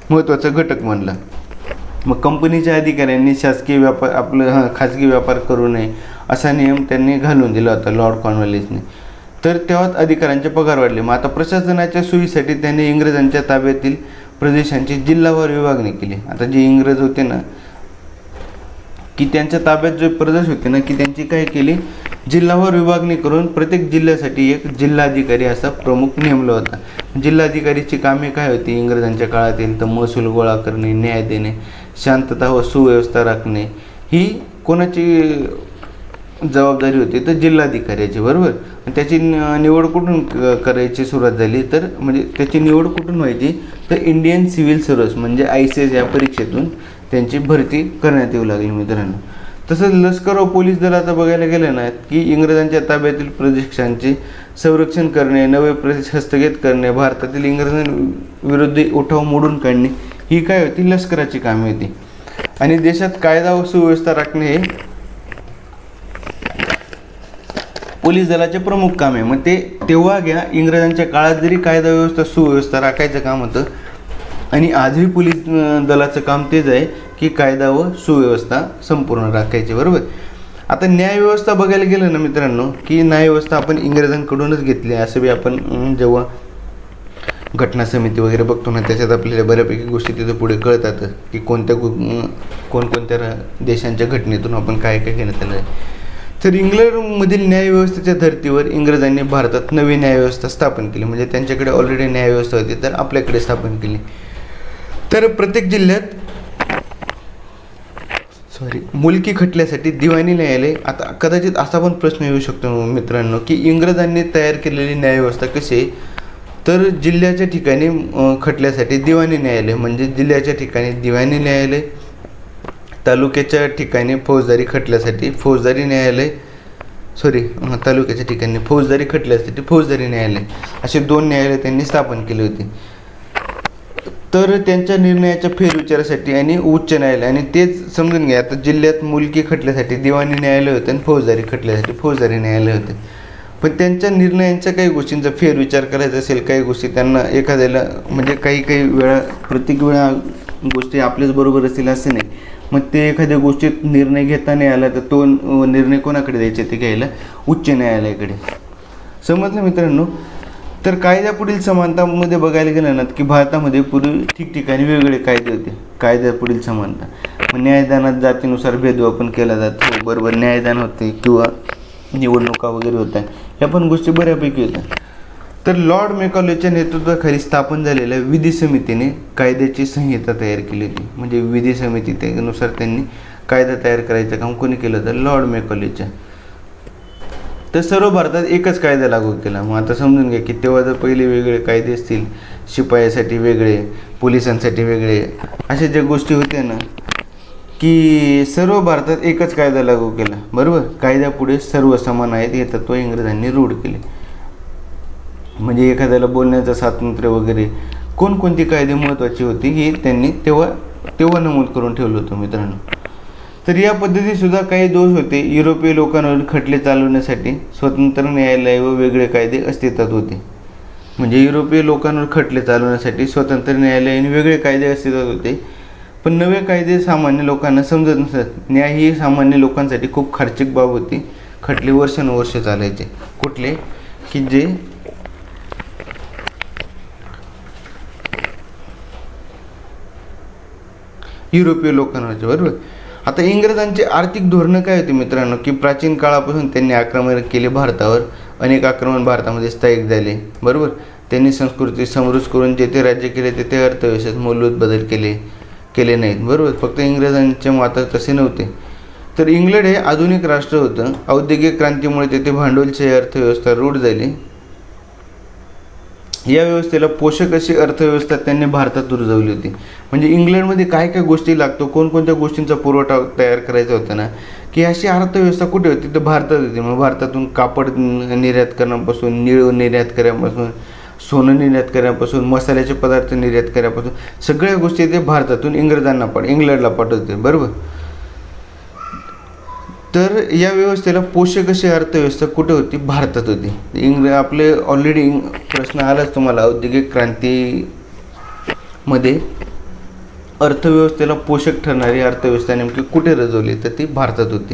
महत्त्वाचा घटक मानला. मग कंपनीच्या अधिकाऱ्यांनी शासकीय व्यापार खाजगी व्यापार करू नये असा नियम त्यांनी घालून दिला होता लॉर्ड कॉर्नवालिसने. तर तेव्हाच अधिकाऱ्यांचे पगार वाढले. मग आता प्रशासनाच्या सोयीसाठी त्यांनी इंग्रजांच्या ताब्यातील प्रदेशांची जिल्हावार विभागणी केली. आता जे इंग्रज होते ना की त्यांच्या ताब्यात जे प्रदेश होते ना की त्यांची काय केली, जिल्हावार विभागणी करून प्रत्येक जिल्ह्यासाठी एक जिल्हाधिकारी असा प्रमुख नेमला होता. जिल्हाधिकारीची कामे काय होती इंग्रजांच्या काळातील? तर महसूल गोळा करणे, न्याय देणे, शांतता व सुव्यवस्था राखणे, ही कोणाची जबाबदारी होती? तर जिल्हाधिकाऱ्याची, बरोबर. त्याची निवड कुठून करायची सुरुवात झाली? तर म्हणजे त्याची निवड कुठून व्हायची? तर इंडियन सिव्हिल सर्व्हिस म्हणजे ICS या परीक्षेतून त्यांची भरती करण्यात येऊ लागली मित्रांनो. तसंच लष्कर व पोलीस दलाचं बघायला गेलं ना की इंग्रजांच्या ताब्यातील प्रदेशांचे संरक्षण करणे, नवे प्रदेश हस्तगत करणे, भारतातील इंग्रजांविरुद्ध उठाव मोडून काढणे, ही काय होती? लष्कराची कामे होती. आणि देशात कायदा व सुव्यवस्था राखणे हे पोलीस दलाचे प्रमुख काम आहे. मग ते तेव्हा घ्या, इंग्रजांच्या काळात जरी कायदा व्यवस्था सुव्यवस्था राखायचं काम होतं आणि आजही पोलीस दलाचं काम तेच आहे की कायदा व सुव्यवस्था संपूर्ण राखायची, बरोबर. आता न्यायव्यवस्था बघायला गेलं ना मित्रांनो की न्यायव्यवस्था आपण इंग्रजांकडूनच घेतली आहे. असं बी आपण जेव्हा घटना समिती वगैरे बघतो ना त्याच्यात आपल्याला बऱ्यापैकी गोष्टी तिथं पुढे कळतात की कोणकोणत्या देशांच्या घटनेतून आपण काय काय घेण्यात आलं आहे. तर इंग्लंडमधील न्यायव्यवस्थेच्या धर्तीवर इंग्रजांनी भारतात नवी न्यायव्यवस्था स्थापन केली. म्हणजे त्यांच्याकडे ऑलरेडी न्यायव्यवस्था होती तर आपल्याकडे स्थापन केली. तर प्रत्येक जिल्ह्यात मुलकी खटल्यासाठी दिवाणी न्यायालय. आता कदाचित असा पण प्रश्न येऊ शकतो मित्रांनो की इंग्रजांनी तयार केलेली न्यायव्यवस्था कशी आहे? तर जिल्ह्याच्या ठिकाणी खटल्यासाठी दिवाणी न्यायालय, म्हणजे जिल्ह्याच्या ठिकाणी दिवाणी न्यायालय, तालुक्याच्या ठिकाणी फौजदारी खटल्यासाठी फौजदारी न्यायालय, तालुक्याच्या ठिकाणी फौजदारी खटल्यासाठी फौजदारी न्यायालय, असे 2 न्यायालय त्यांनी स्थापन केली होती. तर त्यांच्या निर्णयाच्या फेरविचारासाठी आणि उच्च न्यायालय, आणि तेच समजून घ्या आता जिल्ह्यात मुलकी खटल्यासाठी दिवाणी न्यायालय होते आणि फौजदारी खटल्यासाठी फौजदारी न्यायालय होते. पण त्यांच्या निर्णयांच्या काही गोष्टींचा फेरविचार करायचा असेल, काही गोष्टी त्यांना एखाद्याला म्हणजे काही वेळा प्रत्येक वेळा गोष्टी आपल्याच बरोबर असतील असं नाही. मग ते एखाद्या गोष्टीत निर्णय घेता नाही आला तर तो निर्णय कोणाकडे द्यायचे? ते घ्यायला उच्च न्यायालयाकडे. समजलं मित्रांनो. तर कायद्यापुढील समानतामध्ये बघायला गेलं ना की भारतामध्ये पूर्वी ठिकठिकाणी वेगवेगळे कायदे होते. कायद्यापुढील समानता, मग न्यायदानात जातीनुसार भेदभाव पण केला जातो, बरोबर. न्यायदान होते किंवा निवडणुका वगैरे होत्या, ह्या पण गोष्टी बऱ्यापैकी होत्या. तर लॉर्ड मेकॉलेच्या नेतृत्वाखाली स्थापन झालेल्या विधी समितीने कायद्याची संहिता तयार केली होती. म्हणजे विधी समिती त्यानुसार त्यांनी कायदा तयार करायचं काम कोणी केलं होतं? लॉर्ड मेकॉलेच्या. तर सर्व भारतात एकच कायदा लागू केला. मग आता समजून घ्या की तेव्हा जर पहिले वेगळे कायदे असतील, शिपायासाठी वेगळे, पोलिसांसाठी वेगळे, अशा ज्या गोष्टी होत्या ना, की सर्व भारतात एकच कायदा लागू केला. बरोबर, कायद्यापुढे सर्व समान आहेत हे तत्त्व इंग्रजांनी रूढ केले. म्हणजे एखाद्याला बोलण्याचं स्वातंत्र्य वगैरे, कोणकोणती कायदे महत्त्वाची होती हे त्यांनी तेव्हा नमूद करून ठेवलं होतं मित्रांनो. तर या पद्धतीसुद्धा काही दोष होते. युरोपीय लोकांवर खटले चालवण्यासाठी स्वतंत्र न्यायालय व वेगळे कायदे अस्तित्वात होते. म्हणजे युरोपीय लोकांवर खटले चालवण्यासाठी स्वतंत्र न्यायालय आणि वेगळे कायदे अस्तित्वात होते. पण नवे कायदे सामान्य लोकांना समजत नसत. न्याय ही सामान्य लोकांसाठी खूप खर्चिक बाब होती. खटले वर्षानुवर्ष चालायचे. कुठले? की जे युरोपीय लोकांवरचे. बरोबर. आता इंग्रजांची आर्थिक धोरणं काय होती मित्रांनो? की प्राचीन काळापासून त्यांनी आक्रमण केले भारतावर. अनेक आक्रमण भारतामध्ये स्थायिक झाले. बरोबर. त्यांनी संस्कृती समृद्ध करून जेथे राज्य केले तेथे अर्थव्यवस्थेत मूलभूत बदल केले नाहीत. बरोबर. फक्त इंग्रजांचे मात्र तसे नव्हते. तर इंग्लंड हे आधुनिक राष्ट्र होतं. औद्योगिक क्रांतीमुळे तेथे भांडवलशाही अर्थव्यवस्था रूढ झाली. या व्यवस्थेला पोषक अशी अर्थव्यवस्था त्यांनी भारतात रुजवली होती. म्हणजे इंग्लंडमध्ये काय काय गोष्टी लागतो, कोणकोणत्या गोष्टींचा पुरवठा तयार करायचा होता ना, की अशी अर्थव्यवस्था कुठे होती? तर भारतात होती. मग भारतातून कापड निर्यात करण्यापासून, निळ निर्यात करण्यापासून, सोनं निर्यात करण्यापासून, मसाल्याचे पदार्थ निर्यात करण्यापासून सगळ्या गोष्टी ते भारतातून इंग्लंडला पाठवते. बरोबर. तर या व्यवस्थेला पोषक अशी अर्थव्यवस्था कुठे होती? भारतात होती. आपले ऑलरेडी प्रश्न आलाच तुम्हाला, औद्योगिक क्रांतीमध्ये अर्थव्यवस्थेला पोषक ठरणारी अर्थव्यवस्था नेमकी कुठे रुजवली? तर ती भारतात होती.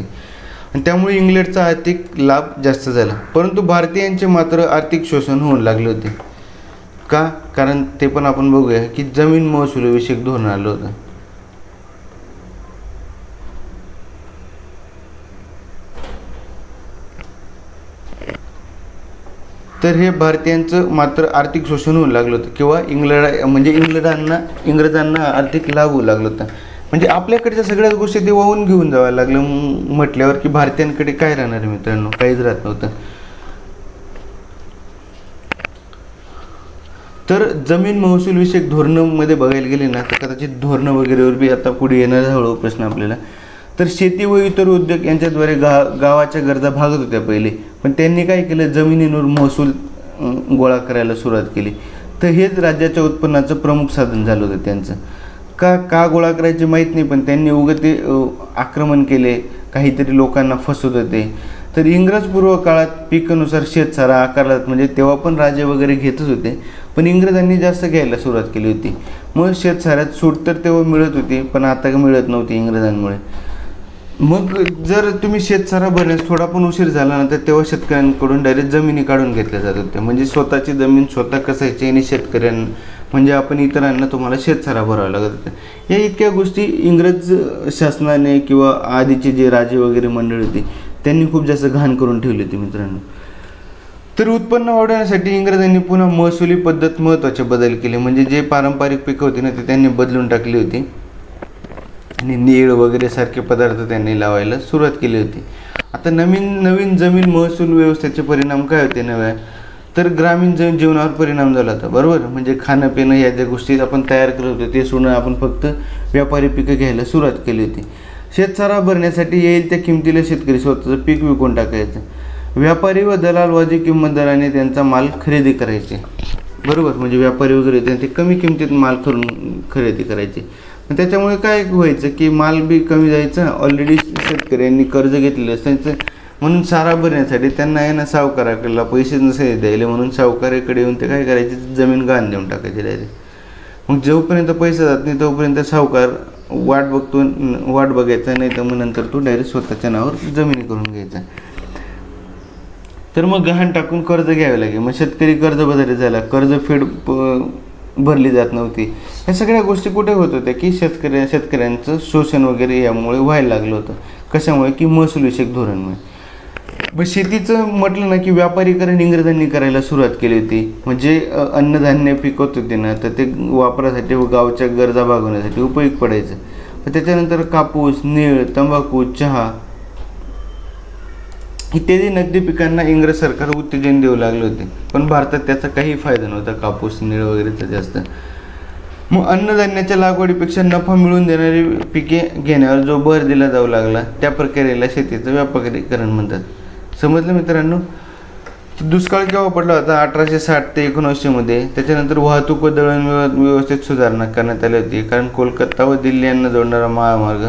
आणि त्यामुळे इंग्लंडचा आर्थिक लाभ जास्त झाला. परंतु भारतीयांचे मात्र आर्थिक शोषण होऊ लागले होते. का? कारण ते पण आपण बघूया की जमीन महसूलविषयक धोरण आलं होतं. तर हे भारतीयांचं मात्र आर्थिक शोषण होऊ लागलं होतं. किंवा इंग्रजांना आर्थिक लाभ होऊ लागला होता. म्हणजे आपल्याकडच्या सगळ्याच गोष्टी ते वाहून घेऊन जावं लागलं म्हटल्यावर की भारतीयांकडे काय राहणार मित्रांनो? काहीच राहत नव्हतं. तर जमीन महसूल विषयक धोरणामध्ये बघायला गेले ना, तर कदाचित धोरणं वगैरेवर बी आता पुढे येणार हळूहळू प्रश्न आपल्याला. तर शेती व इतर उद्योग यांच्याद्वारे गावाच्या गरजा भागत होत्या पहिले. पण त्यांनी काय केलं? जमिनींवर महसूल गोळा करायला सुरुवात केली. तर हेच राज्याच्या उत्पन्नाचं प्रमुख साधन झालं होतं त्यांचं. का गोळा करायचे माहीत नाही, पण त्यांनी ते आक्रमण केले, काहीतरी लोकांना फसवत होते. तर इंग्रजपूर्व काळात पिकानुसार शेतसारा आकारला. म्हणजे तेव्हा पण राजे वगैरे घेतच होते, पण इंग्रजांनी जास्त घ्यायला सुरुवात केली होती. मग शेतसाऱ्यात सूट तर तेव्हा मिळत होती, पण आता मिळत नव्हती इंग्रजांमुळे. मग जर तुम्ही शेतसारा भरण्यास थोडा पण उशीर झाला ना, तर तेव्हा शेतकऱ्यांकडून डायरेक्ट जमिनी काढून घेतल्या जात होत्या. म्हणजे स्वतःची जमीन स्वतः कसायची आणि शेतकऱ्यांना म्हणजे आपण इतरांना तुम्हाला शेतसारा भरावा लागत होता. या इतक्या गोष्टी इंग्रज शासनाने किंवा आधीचे जे राजे वगैरे मंडळी होती त्यांनी खूप जास्त घाण करून ठेवली होती मित्रांनो. तर उत्पन्न वाढवण्यासाठी इंग्रजांनी पुन्हा महसुली पद्धत महत्त्वाचे बदल केले. म्हणजे जे पारंपरिक पिकं होती ना, ते त्यांनी बदलून टाकली होती आणि नीळ वगैरे सारखे पदार्थ त्यांनी लावायला सुरुवात केली होती. आता नवीन जमीन महसूल व्यवस्थेचे परिणाम काय होते नव्या? तर ग्रामीण जीवनावर परिणाम झाला होता. बरोबर. म्हणजे खाणं पिणं या ज्या गोष्टी आपण तयार करत होतो ते सोडून आपण फक्त व्यापारी पिकं घ्यायला सुरुवात केली होती. शेतसारा भरण्यासाठी येईल त्या किमतीला शेतकरी स्वतःचं पीक विकून टाकायचं. व्यापारी व दलाल वाजवी किंमत दराने त्यांचा माल खरेदी करायचे. बरोबर. म्हणजे व्यापारी वगैरे होते ते कमी किमतीत माल खरेदी करायचे. त्याच्यामुळे काय व्हायचं की माल बी कमी जायचं. ऑलरेडी शेतकऱ्यांनी कर्ज घेतलेलं असायचं, म्हणून सारा भरण्यासाठी त्यांना आहे ना सावकाराकडला पैसे नसे द्यायला, म्हणून सावकाराकडे येऊन ते काय करायचे? जमीन गहाण देऊन टाकायचे डायरेक्ट. मग जोपर्यंत पैसा जात नाही तोपर्यंत सावकार वाट बघायचा, नाही तर मग नंतर तो डायरेक्ट स्वतःच्या नावावर जमिनी करून घ्यायचा. तर मग गहाण टाकून कर्ज घ्यावे लागेल. मग शेतकरी कर्जबाजारी झाला, कर्जफेड भरली जात नव्हती. ह्या सगळ्या गोष्टी कुठे होत होत्या? की शेतकऱ्यांचं शोषण वगैरे यामुळे व्हायला लागलं होतं. कशामुळे? की महसूल विषयक धोरणमुळे. पण शेतीचं म्हटलं ना की व्यापारीकरण इंग्रजांनी करायला सुरुवात केली होती. म्हणजे अन्नधान्य पिकवत होते ना, तर ते वापरासाठी व गावच्या गरजा भागवण्यासाठी उपयोग पडायचं. पण त्याच्यानंतर कापूस, नीळ, तंबाखू, चहा इत्यादी नगदी पिकांना इंग्रज सरकार उत्तेजन देऊ लागले होते. पण भारतात त्याचा काही फायदा नव्हता, कापूस, नीळ वगैरेचा जास्त. मग अन्नधान्याच्या लागवडीपेक्षा नफा मिळवून देणारी पिके घेण्यावर जो भर दिला जाऊ लागला, त्या प्रक्रियेला शेतीचं व्यापारीकरण म्हणतात. समजलं मित्रांनो? दुष्काळ केव्हा पडला होता? 1860 ते 1900 मध्ये. त्याच्यानंतर वाहतूक व दळण व्यवस्थेत सुधारणा करण्यात आली होती, कारण कोलकाता व दिल्ली यांना जोडणारा महामार्ग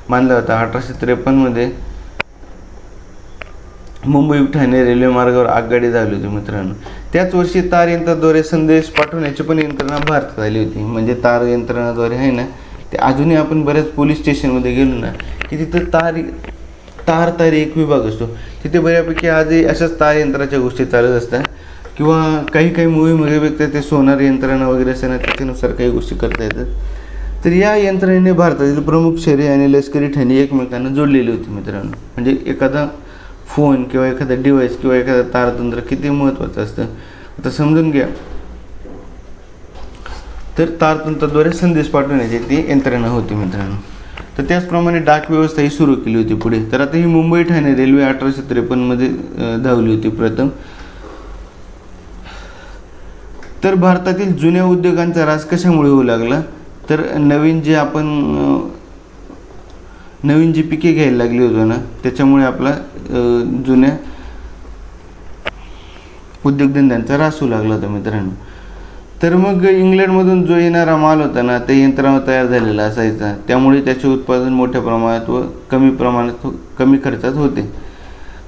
बांधला होता. 1853 मध्ये मुंबई ठाणे रेल्वे मार्गावर आगगाडी धावली होती मित्रांनो. त्याच वर्षी तार यंत्राद्वारे संदेश पाठवण्याची पण यंत्रणा भारतात आली होती. म्हणजे तार यंत्रणाद्वारे आहे ना, ते अजूनही आपण बऱ्याच पोलीस स्टेशनमध्ये गेलो ना की तिथं तार एक विभाग असतो, तिथे बऱ्यापैकी आजही अशाच तार यंत्राच्या गोष्टी चालत असतात. किंवा काही मूवीमध्ये बघतात ते सोनार यंत्रणा वगैरे असं ना, त्याच्यानुसार काही गोष्टी करता येतात. तर या यंत्रणेने भारतातील प्रमुख शहरे आणि लष्करी ठाणे एकमेकांना जोडलेली होती मित्रांनो. म्हणजे एखादा फोन किंवा एखादा डिव्हाइस किंवा एखादा तारतंत्र किती महत्त्वाचं असतं आता समजून घ्या. तर तारतंत्राद्वारे संदेश पाठवण्याची ती यंत्रणा होती मित्रांनो. तर त्याचप्रमाणे डाक व्यवस्था ही सुरू केली होती पुढे. तर आता ही मुंबई ठाणे रेल्वे 1853 मध्ये धावली होती प्रथम. तर भारतातील जुन्या उद्योगांचा ऱ्हास कशामुळे होऊ लागला? तर नवीन जी पिके घ्यायला लागली होती ना, त्याच्यामुळे आपला जुन्या उद्योगधंद्यांचा ऱ्हास होऊ लागला होता मित्रांनो. तर मग इंग्लंडमधून जो येणारा माल होता ना, ते यंत्रावर तयार झालेला असायचा, त्यामुळे त्याचे उत्पादन मोठ्या प्रमाणात व कमी खर्चात होते.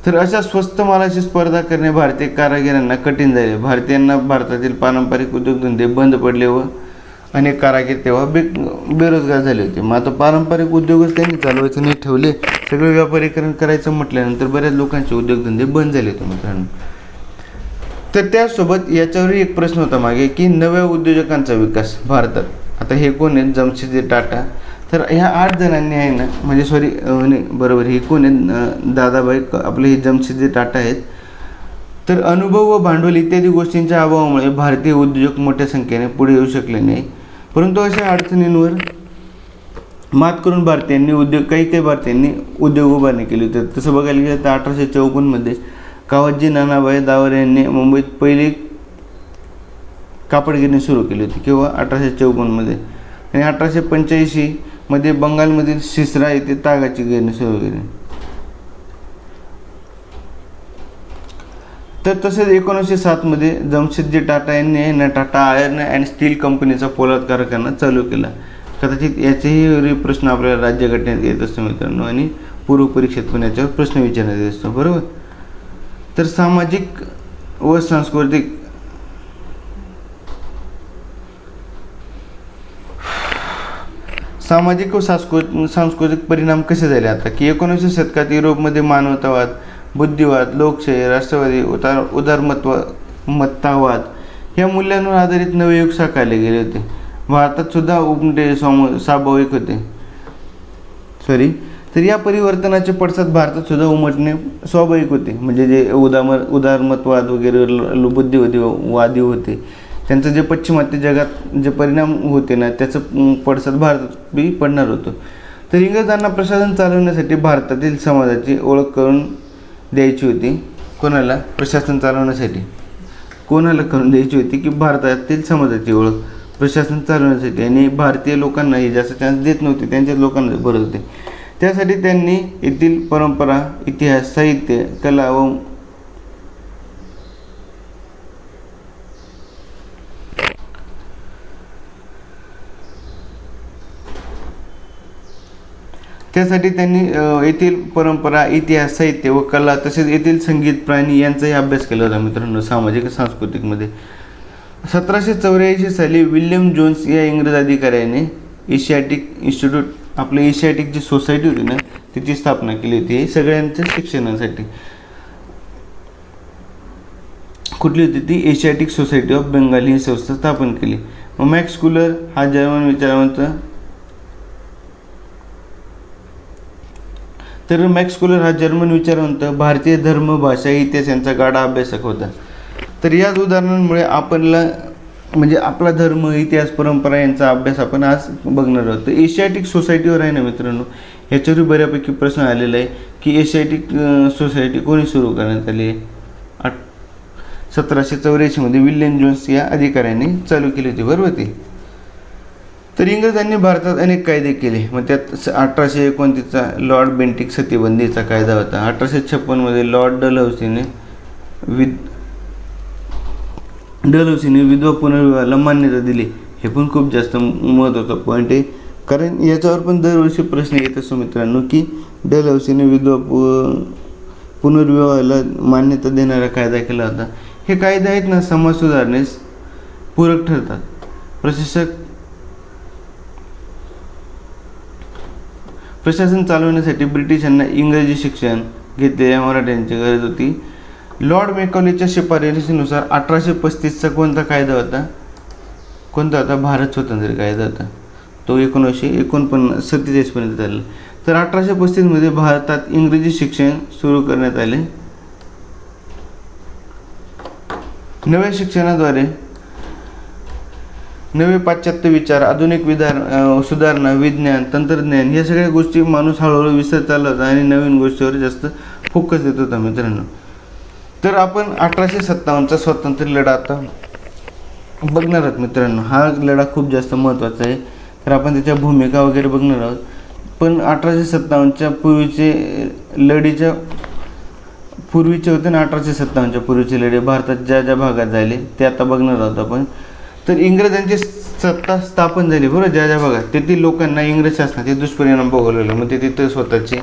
तर अशा स्वस्त मालाची स्पर्धा करणे भारतीय कारागिरांना कठीण झाले. भारतीयांना भारतातील पारंपरिक उद्योगधंदे बंद पडले व अनेक कारागीर तेव्हा बेरोजगार झाले होते. मग आता पारंपरिक उद्योगच त्यांनी चालवायचे नाही ठेवले, सगळे व्यापारीकरण करायचं म्हटल्यानंतर बऱ्याच लोकांचे उद्योगधंदे बंद झाले होते मित्रांनो. तर त्यासोबत याच्यावरही एक प्रश्न होता मागे की नव्या उद्योजकांचा विकास भारतात. आता हे कोण आहेत? जमशेदजी टाटा. तर ह्या 8 जणांनी आहे ना, म्हणजे बरोबर हे कोण आहेत? दादाभाई आपले हे जमशेदजी टाटा आहेत. तर अनुभव व भांडवल इत्यादी गोष्टींच्या अभावामुळे भारतीय उद्योजक मोठ्या संख्येने पुढे येऊ शकले नाही. परंतु अशा अडचणींवर मात करून काही भारतीयांनी उद्योग उभारणी केली होती. तसं बघायला गेलं तर 1854 मध्ये कावतजी नानाभाई दावर यांनी मुंबईत पहिली कापडगिरणी सुरू केली होती. किंवा 1854 मध्ये. आणि 1885 मध्ये बंगालमधील सिसरा येथे तागाची गिरणी सुरू केली. तर तसेच 1907 मध्ये जमशेदजी टाटा यांनी टाटा आयर्न अँड स्टील कंपनीचा पोलाद कारखाना चालू केला. कदाचित याचेही प्रश्न आपल्याला राज्यघटनेत येत असतो मित्रांनो, आणि पूर्व परीक्षेत पण याच्यावर प्रश्न विचारण्यात येत असतो, बरोबर. तर सामाजिक व सांस्कृतिक परिणाम कसे झाले आता की 1900 शतकात युरोपमध्ये मानवतावाद, बुद्धिवाद, लोकशाही, राष्ट्रवादी, उदारमतवाद ह्या मूल्यांवर आधारित नवे युग साकारले गेले होते. भारतात सुद्धा उमटे स्वाभाविक होते. तर या परिवर्तनाचे पडसाद भारतात सुद्धा उमटणे स्वाभाविक होते. म्हणजे जे उदारमतवाद वगैरे बुद्धिवादी होते, त्यांचं जे पाश्चिमात्य जगात जे परिणाम होते ना, त्याचं पडसाद भारतात बी पडणार होतं. तर इंग्रजांना प्रशासन चालवण्यासाठी भारतातील समाजाची ओळख करून द्यायची होती. कोणाला? प्रशासन चालवण्यासाठी कोणाला करून द्यायची होती की भारतातील समाजाची ओळख प्रशासन चालवण्यासाठी. आणि भारतीय लोकांनाही जास्त चान्स देत नव्हते, त्यांच्याच लोकांना भरत होते. त्यासाठी त्यांनी येथील परंपरा, इतिहास, साहित्य, कला व येथील परंपरा, इतिहास, साहित्य व कला तसेच येथील संगीत, प्राणी यांचाही अभ्यास केला होता मित्रांनो सामाजिक सांस्कृतिकमध्ये. 1784 साली विल्यम जोन्स या इंग्रज अधिकाऱ्याने एशियाटिक इन्स्टिट्यूट, आपलं एशियाटिक जी सोसायटी होती ना, तिची स्थापना केली होती सगळ्यांच्या शिक्षणासाठी. कुठली होती ती? एशियाटिक सोसायटी ऑफ बेंगाल ही संस्था स्थापन केली. मग मॅक्स कूलर हा जर्मन विचारवंत तर मॅक्स कूलर हा जर्मन विचारवंत, भारतीय धर्म, भाषा, इतिहास यांचा गाढा अभ्यासक होता. तर याच उदाहरणांमुळे आपल्याला म्हणजे आपला धर्म, इतिहास, परंपरा यांचा अभ्यास आपण आज बघणार आहोत. तर एशियाटिक सोसायटीवर आहे ना मित्रांनो, ह्याच्यावरही बऱ्यापैकी प्रश्न आलेला आहे की एशियाटिक सोसायटी कोणी सुरू करण्यात आली आहे. 1784 मध्ये विल्यम जोन्स या अधिकाऱ्याने चालू केली होती, बरोबर ती. तर इंग्रजांनी भारतात अनेक कायदे केले. मग त्यात 1829चा लॉर्ड बेंटिक सतीबंदीचा कायदा होता. 1856 मध्ये लॉर्ड डलहौसीने विधवा पुनर्विवाहाला मान्यता दिली. हे पण खूप जास्त महत्त्वाचा पॉईंट आहे, कारण याच्यावर पण दरवर्षी प्रश्न येत असतो मित्रांनो की डलहौसीने विधवा पुनर्विवाहाला मान्यता देणारा कायदा केला होता. हे कायदे आहेत ना समाज सुधारणेस पूरक ठरतात. प्रशासन चालवण्यासाठी ब्रिटिशांना इंग्रजी शिक्षण घेतलेल्या मराठ्यांची गरज होती. लॉर्ड मेकॉलेच्या शिफारशीनुसार 1835चा कोणता कायदा होता? कोणता होता? भारत स्वातंत्र्य कायदा होता. तो 1947 पर्यंत चालला. तर 1835 मध्ये भारतात इंग्रजी शिक्षण सुरू करण्यात आले. नव्या शिक्षणाद्वारे नवे पाश्चात्य विचार, आधुनिक सुधारणा, विज्ञान, तंत्रज्ञान या सगळ्या गोष्टी माणूस हळूहळू विसरत चालला होता आणि नवीन गोष्टीवर जास्त फोकस देत होता मित्रांनो. तर आपण 1857चा स्वातंत्र्य लढा आता बघणार आहोत मित्रांनो. हा लढा खूप जास्त महत्त्वाचा आहे, तर आपण त्याच्या भूमिका वगैरे बघणार आहोत. पण 1857च्या पूर्वीचे होते ना, 1857च्या पूर्वीचे लढे भारतात ज्या ज्या भागात झाले ते आता बघणार आहोत आपण. तर इंग्रजांची सत्ता स्थापन झाली, बरोबर, ज्या ज्या भागात तेथील लोकांना इंग्रज शासनाचे दुष्परिणाम भोगवलेले. मग ते तिथं स्वतःची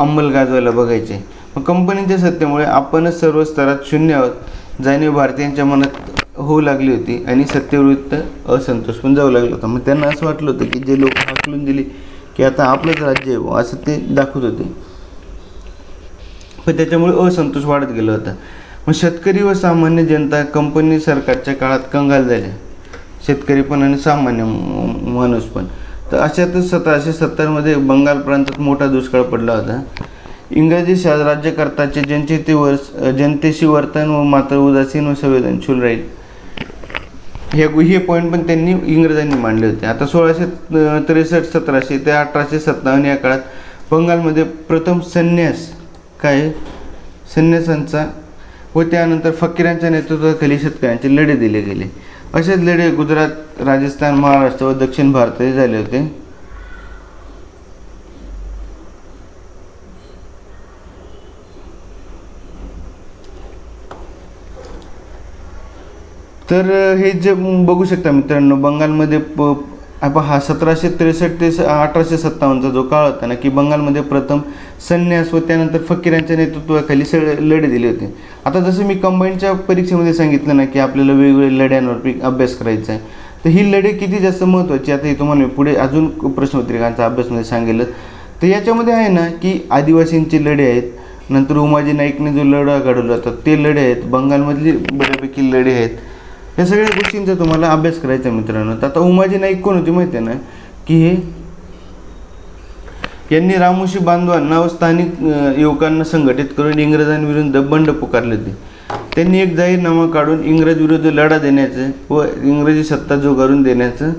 अंमल गाजवायला बघायचे. मग कंपनीच्या सत्तेमुळे आपणच सर्व स्तरात शून्य आहोत जाणीव भारतीयांच्या मनात होऊ लागली होती आणि सत्तेविरुद्ध असंतोष पण जाऊ लागला होता. मग त्यांना असं वाटलं होतं की जे लोक हाकलून दिले की आता आपलंच राज्य आहे असं ते दाखवत होते. पण त्याच्यामुळे असंतोष वाढत गेला होता. मग शेतकरी व सामान्य जनता कंपनी सरकारच्या काळात कंगाल झाले, शेतकरी पण आणि सामान्य माणूस पण. तर अशातच 1770 मध्ये बंगाल प्रांतात मोठा दुष्काळ पडला होता. इंग्रजी राज्यकर्त्याचे जनतेशी वर्तन व मात्र उदासीन व संवेदनशील राहील, हे पॉईंट पण त्यांनी इंग्रजांनी मांडले होते. आता 1663-1700 ते 1857 या काळात बंगालमध्ये प्रथम संन्यासांचा व त्यानंतर फकीरांच्या नेतृत्वाखाली शेतकऱ्यांचे लढे दिले गेले. असेच लढे गुजरात, राजस्थान, महाराष्ट्र व दक्षिण भारतही झाले होते. तर हे जे बघू शकता मित्रांनो, बंगालमध्ये हा 1763 ते 1857चा जो काळ होता ना, की बंगालमध्ये प्रथम संन्यास व त्यानंतर फकीरांच्या नेतृत्वाखाली सगळे लढे दिले होते. आता जसं मी कंबाईनच्या परीक्षेमध्ये सांगितलं ना की आपल्याला वेगवेगळ्या लढ्यांवर अभ्यास करायचा आहे, तर ही लढे किती जास्त महत्त्वाची आता हे तुम्हाला मी पुढे अजून प्रश्नपत्रिकांचा अभ्यासमध्ये सांगितलं. तर याच्यामध्ये आहे ना की आदिवासींचे लढे आहेत, नंतर उमाजी नाईकने जो लढा घडवला होता ते लढे आहेत, बंगालमधले बऱ्यापैकी लढे आहेत. या सगळ्या गोष्टींचा तुम्हाला अभ्यास करायचा मित्रांनो. तर आता उमाजी नाईक कोण होते माहिती आहे ना, की यांनी रामोशी बांधवांना व स्थानिक युवकांना संघटित करून इंग्रजांविरुद्ध बंड पुकारले होते. त्यांनी एक जाहीरनामा काढून इंग्रज विरुद्ध लढा देण्याचं व इंग्रजी सत्ता झुगारून देण्याचं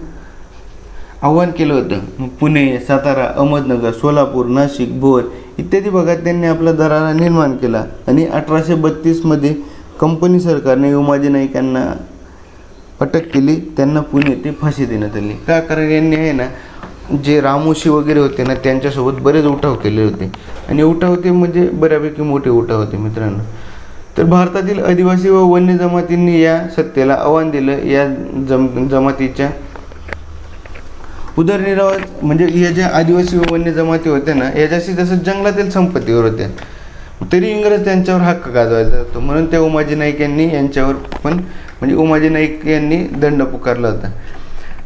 आव्हान केलं होतं. पुणे, सातारा, अहमदनगर, सोलापूर, नाशिक, भोर इत्यादी भागात त्यांनी आपला दरारा निर्माण केला आणि 1832 मध्ये कंपनी सरकारने उमाजी नाईक यांना अटक केली. त्यांना पुणे येथे फाशी देण्यात आली. का? कारण यांनी आहे ना जे रामोशी वगैरे होते ना त्यांच्यासोबत बरेच उठाव केले होते आणि उठाव ते म्हणजे बऱ्यापैकी मोठे उठाव होते मित्रांनो. तर भारतातील आदिवासी व वन्य जमातींनी या सत्तेला आव्हान दिलं. या जमातीच्या उदरनिर्वाह म्हणजे या ज्या आदिवासी व वन्य जमाती होत्या ना याच्याशी जसं जंगलातील संपत्तीवर होत्या, तरी इंग्रज त्यांच्यावर हक्क गाजवायचा होता. म्हणून त्या उमाजी नाईक यांनी यांच्यावर पण म्हणजे उमाजी नाईक यांनी दंड पुकारला होता.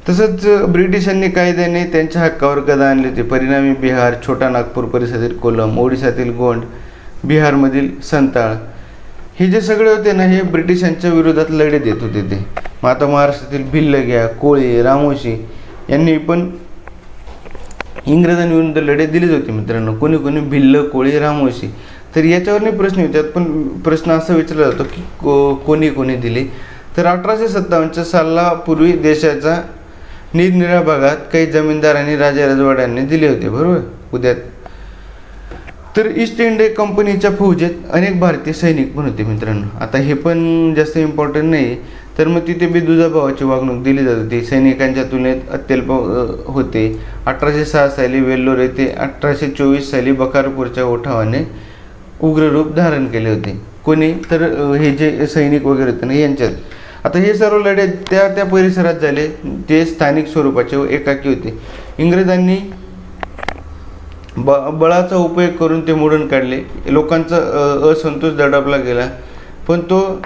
तसंच ब्रिटिशांनी कायद्याने त्यांच्या हक्कावर गदा आणली होती. परिणामी बिहार, छोटा नागपूर परिसरातील कोलम, ओडिसातील गोंड, बिहारमधील संताळ हे जे सगळे होते ना हे ब्रिटिशांच्या विरोधात लढे देत होते ते. मग आता महाराष्ट्रातील भिल्ल घ्या, कोळी, रामोशी यांनी पण इंग्रजांविरुद्ध लढे दिलेच होते मित्रांनो. कोणी कोणी भिल्ल, कोळी, रामोशी. तर याच्यावरही प्रश्न विचारतात, पण प्रश्न असा विचारला जातो की कोणी कोणी दिले. तर 1857 साला पूर्वी देशाच्या निरनिराळ्या भागात काही जमीनदार आणि राजा राजवाड्यांनी दिले होते, बरोबर उद्यात. तर ईस्ट इंडिया कंपनीच्या फौजेत अनेक भारतीय सैनिक पण होते मित्रांनो. आता हे पण जास्त इम्पॉर्टंट नाही. तर मग तिथे बी दुजाभावाची वागणूक दिली जात होती. सैनिकांच्या तुलनेत अत्यल्प होते. 1806 साली वेल्लोर येथे, 1824 साली बकारपूरच्या उठावाने उग्र रूप धारण केले होते. कोणी तर हे जे सैनिक वगैरे होते ना यांच्यात. आता हे सर्व लढे त्या परिसरात झाले, ते स्थानिक स्वरूपाचे व एकाकी होते. इंग्रजांनी बळाचा उपयोग करून ते मोडून काढले. लोकांचा असंतोष दडपला गेला, पण तो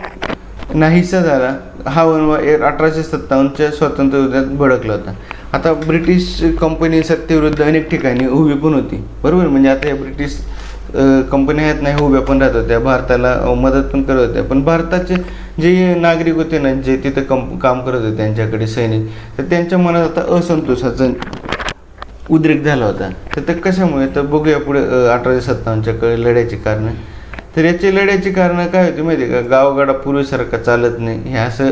नाहीसा झाला. हा वनवा 1857च्या स्वातंत्र्य युद्धात भडकला होता. आता ब्रिटिश कंपनी सत्तेविरुद्ध अनेक ठिकाणी उभी पण होती, बरोबर. म्हणजे आता या ब्रिटिश कंपन्या आहेत नाही उभ्या पण राहत होत्या, भारताला मदत पण करत होत्या. पण भारताचे जे नागरिक होते ना, जे तिथं काम करत होते त्यांच्याकडे सैनिक, तर त्यांच्या मनात आता असंतोषाचा उद्रेक झाला होता. तर ते कशामुळे, तर बघूया पुढे 1857च्या लढ्याची कारणं. तर याची लढ्याची कारणं काय होती माहिती आहे का? गावगाडा पूर्वीसारखा चालत नाही, हे असं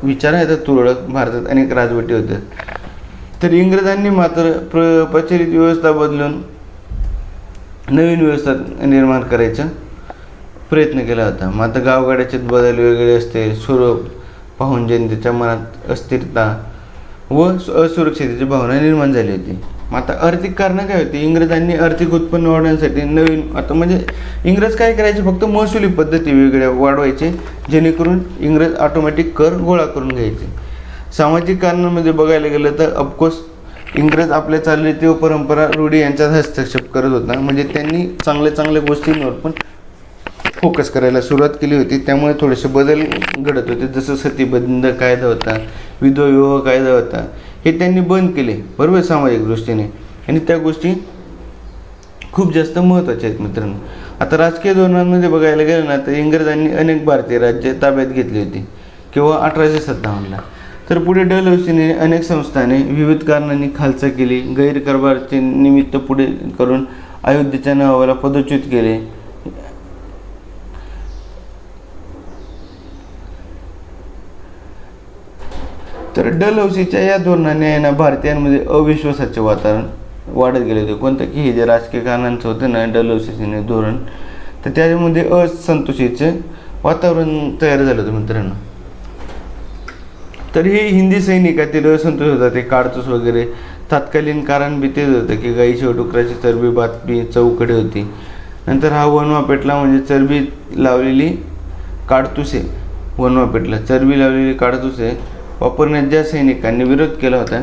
विचार आहे. तर तुरळक भारतात अनेक राजवटी होत्या. तर इंग्रजांनी मात्र प्रचलित व्यवस्था बदलून नवीन व्यवस्था निर्माण करायचा प्रयत्न केला होता. मग आता गावगाड्याचे बदल वेगळे असते, स्वरूप पाहून जनतेच्या मनात अस्थिरता व असुरक्षिततेची भावना निर्माण झाली होती. मग आता आर्थिक कारणं काय होती? इंग्रजांनी आर्थिक उत्पन्न वाढवण्यासाठी नवीन, आता म्हणजे इंग्रज काय करायचे, फक्त महसुली पद्धती वेगळ्या वाढवायचे, जेणेकरून इंग्रज ऑटोमॅटिक कर गोळा करून घ्यायचे. सामाजिक कारणांमध्ये बघायला गेलं तर ऑफकोर्स इंग्रज आपल्या चालीरीती व परंपरा, रूढी यांच्यात हस्तक्षेप करत होता. म्हणजे त्यांनी चांगल्या गोष्टींवर पण फोकस करायला सुरुवात केली होती. त्यामुळे थोडेसे बदल घडत होते. जसं सतीबंध कायदा होता, विधवा विवाह कायदा होता, हे त्यांनी बंद केले, बरोबर, सामाजिक दृष्टीने. आणि त्या गोष्टी खूप जास्त महत्त्वाच्या आहेत मित्रांनो. आता राजकीय धोरणांमध्ये बघायला गेलं ना, तर इंग्रजांनी अनेक भारतीय राज्ये ताब्यात घेतली होती किंवा 1857ला. तर पुढे डलहौसीने अनेक संस्थाने विविध कारणांनी खालसा केली. गैरकारभाराचे निमित्त पुढे करून अयोध्येच्या नावाला पदच्युत केले. तर डलहौसीच्या या धोरणाने ना भारतीयांमध्ये अविश्वासाचे वातावरण वाढत गेले होते. कोणतं की हे जे राजकीय कारणांचं होतं ना डलहौसीचे धोरण, तर त्याच्यामध्ये असंतोषीचे वातावरण तयार झालं होतं मित्रांनो. तर हे हिंदी सैनिकातील असंतोष होता, ते काडतूस वगैरे. तत्कालीन कारण बी तेच होतं की गाईची व डुकराची चरबी बातमी चौकडे होती. नंतर हा वनवा पेटला, म्हणजे चरबी लावलेली काडतुसे, वनवा पेटला, चरबी लावलेली काडतुसे वापरण्यात ज्या सैनिकांनी विरोध केला होता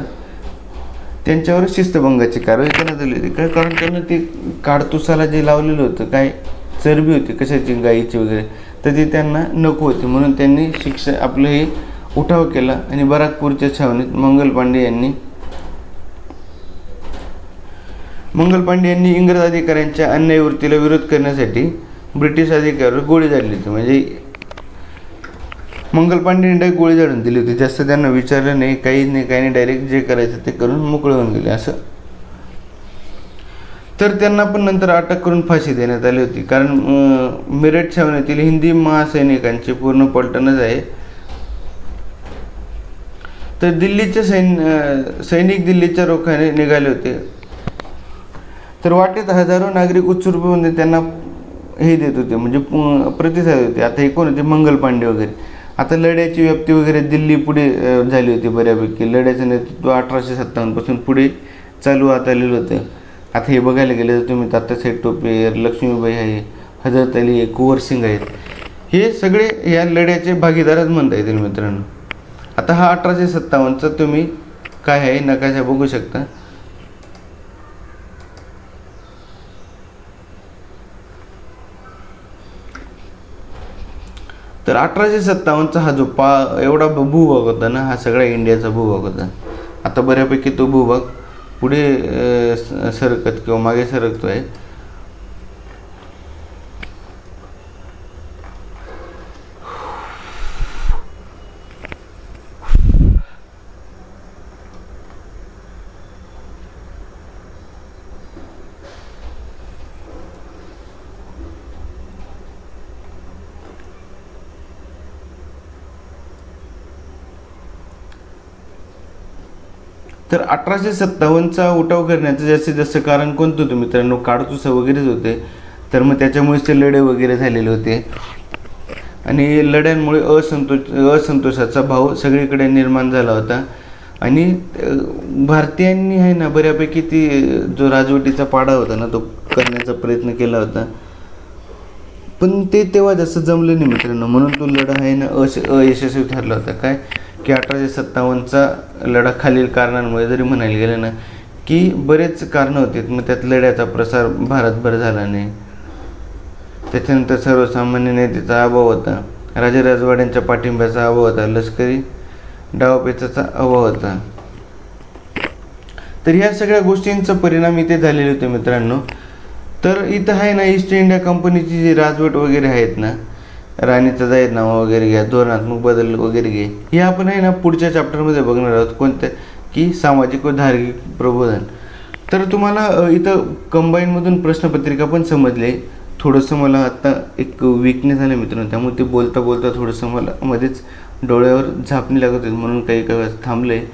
त्यांच्यावर शिस्तभंगाची कारवाई करण्यात आली होती. काय कारण, त्यांना ते काडतुसाला जे लावलेलं होतं, काय चरबी होती कशाची, गाईची वगैरे, तर ती त्यांना नको होती. म्हणून त्यांनी शिक्षा आपलं हे उठाव केला. आणि बराकपूरच्या छावणीत मंगल पांडे यांनी इंग्रज अधिकाऱ्यांच्या अन्याय वृत्तीला विरोध करण्यासाठी ब्रिटिश अधिकाऱ्यावर गोळी झाडली होती. म्हणजे मंगल पांडेंनी डायरेक्ट गोळी झाडून दिली होती. जास्त त्यांना विचारलं नाही, काही नाही, डायरेक्ट जे करायचं ते करून मोकळे होऊन गेले असं. तर त्यांना पण नंतर अटक करून फाशी देण्यात आली होती. कारण मेरठ छावणीतील हिंदी महासैनिकांची पूर्ण पलटणच आहे. तर दिल्लीचे सैनिक दिल्लीच्या रोखाने निघाले होते. तर वाटेत हजारो नागरिक उत्स्फूर्तपणे त्यांना हे देत होते, म्हणजे प्रतिसाद होते. आता हे कोण होते? मंगल पांडे वगैरे. आता लढ्याची व्याप्ती वगैरे दिल्ली पुढे झाली होती बऱ्यापैकी. लढ्याचं नेतृत्व 1857 पासून पुढे चालू आलेलं होतं. आता हे बघायला गेलं तर तुम्ही तात्यासाहेब टोपे, लक्ष्मीबाई आहे, हजरत अली आहे, कुंवर सिंग आहेत, हे सगळे या लढ्याचे भागीदारच म्हणता येतील मित्रांनो. आता हा 1857चा तुम्ही काय आहे नकाशा बघू शकता. तर 1857चा हा जो एवढा भूभाग होता ना, हा सगळा इंडियाचा भूभाग होता. आता बऱ्यापैकी तो भूभाग पुढे सरकत किंवा मागे सरकतो आहे. तर 1857चा उठाव करण्याचं जास्तीत जास्त कारण कोणतं होतं मित्रांनो? काडतुस वगैरेच होते. तर मग त्याच्यामुळेच ते लढे वगैरे झालेले होते आणि लढ्यांमुळे असंतोषाचा भाव सगळीकडे निर्माण झाला होता आणि भारतीयांनी आहे ना बऱ्यापैकी ती जो राजवटीचा पाडा होता ना तो करण्याचा प्रयत्न केला होता, पण ते तेव्हा जास्त जमलं नाही मित्रांनो. म्हणून तो लढा आहे ना अयशस्वी ठरला होता. काय की 1857चा लढा खालील कारणांमुळे जरी म्हणायला गेलं ना की बरेच कारणं होती, मग त्यात लढ्याचा प्रसार भारतभर झाला नाही. त्याच्यानंतर सर्वसामान्य नेत्याचा अभाव होता, राजवाड्यांच्या पाठिंब्याचा अभाव होता, लष्करी डावपेचाचा अभाव होता. तर ह्या सगळ्या गोष्टींचा परिणाम इथे झालेले होते मित्रांनो. तर इथं आहे ना ईस्ट इंडिया कंपनीची जी राजवट वगैरे आहेत ना, राणीचा जाहीरनामा वगैरे घ्या, धोरणात्मक बदल वगैरे घे, हे आपण आहे ना पुढच्या चॅप्टरमध्ये बघणार आहोत. कोणत्या की सामाजिक व धार्मिक प्रबोधन. तर तुम्हाला इथं कंबाईनमधून प्रश्नपत्रिका पण समजले. थोडंसं मला आत्ता एक वीकनेस झालं मित्रांनो, त्यामुळे ते बोलता बोलता थोडंसं मला मध्येच डोळ्यावर झापणी लागत होती, म्हणून काही वेळेस थांबलं आहे.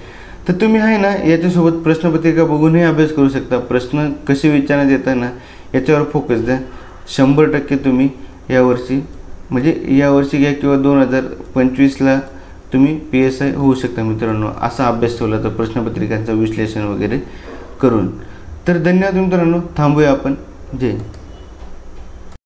तर तुम्ही आहे ना याच्यासोबत प्रश्नपत्रिका बघूनही अभ्यास करू शकता. प्रश्न कसे विचारण्यात येतात ना याच्यावर फोकस द्या. 100% तुम्ही यावर्षी म्हणजे यावर्षी घ्या किंवा 2025ला तुम्ही PSI होऊ शकता मित्रांनो, असा अभ्यास ठेवला तर प्रश्नपत्रिकांचं विश्लेषण वगैरे करून. तर धन्यवाद मित्रांनो, थांबूया आपण. जय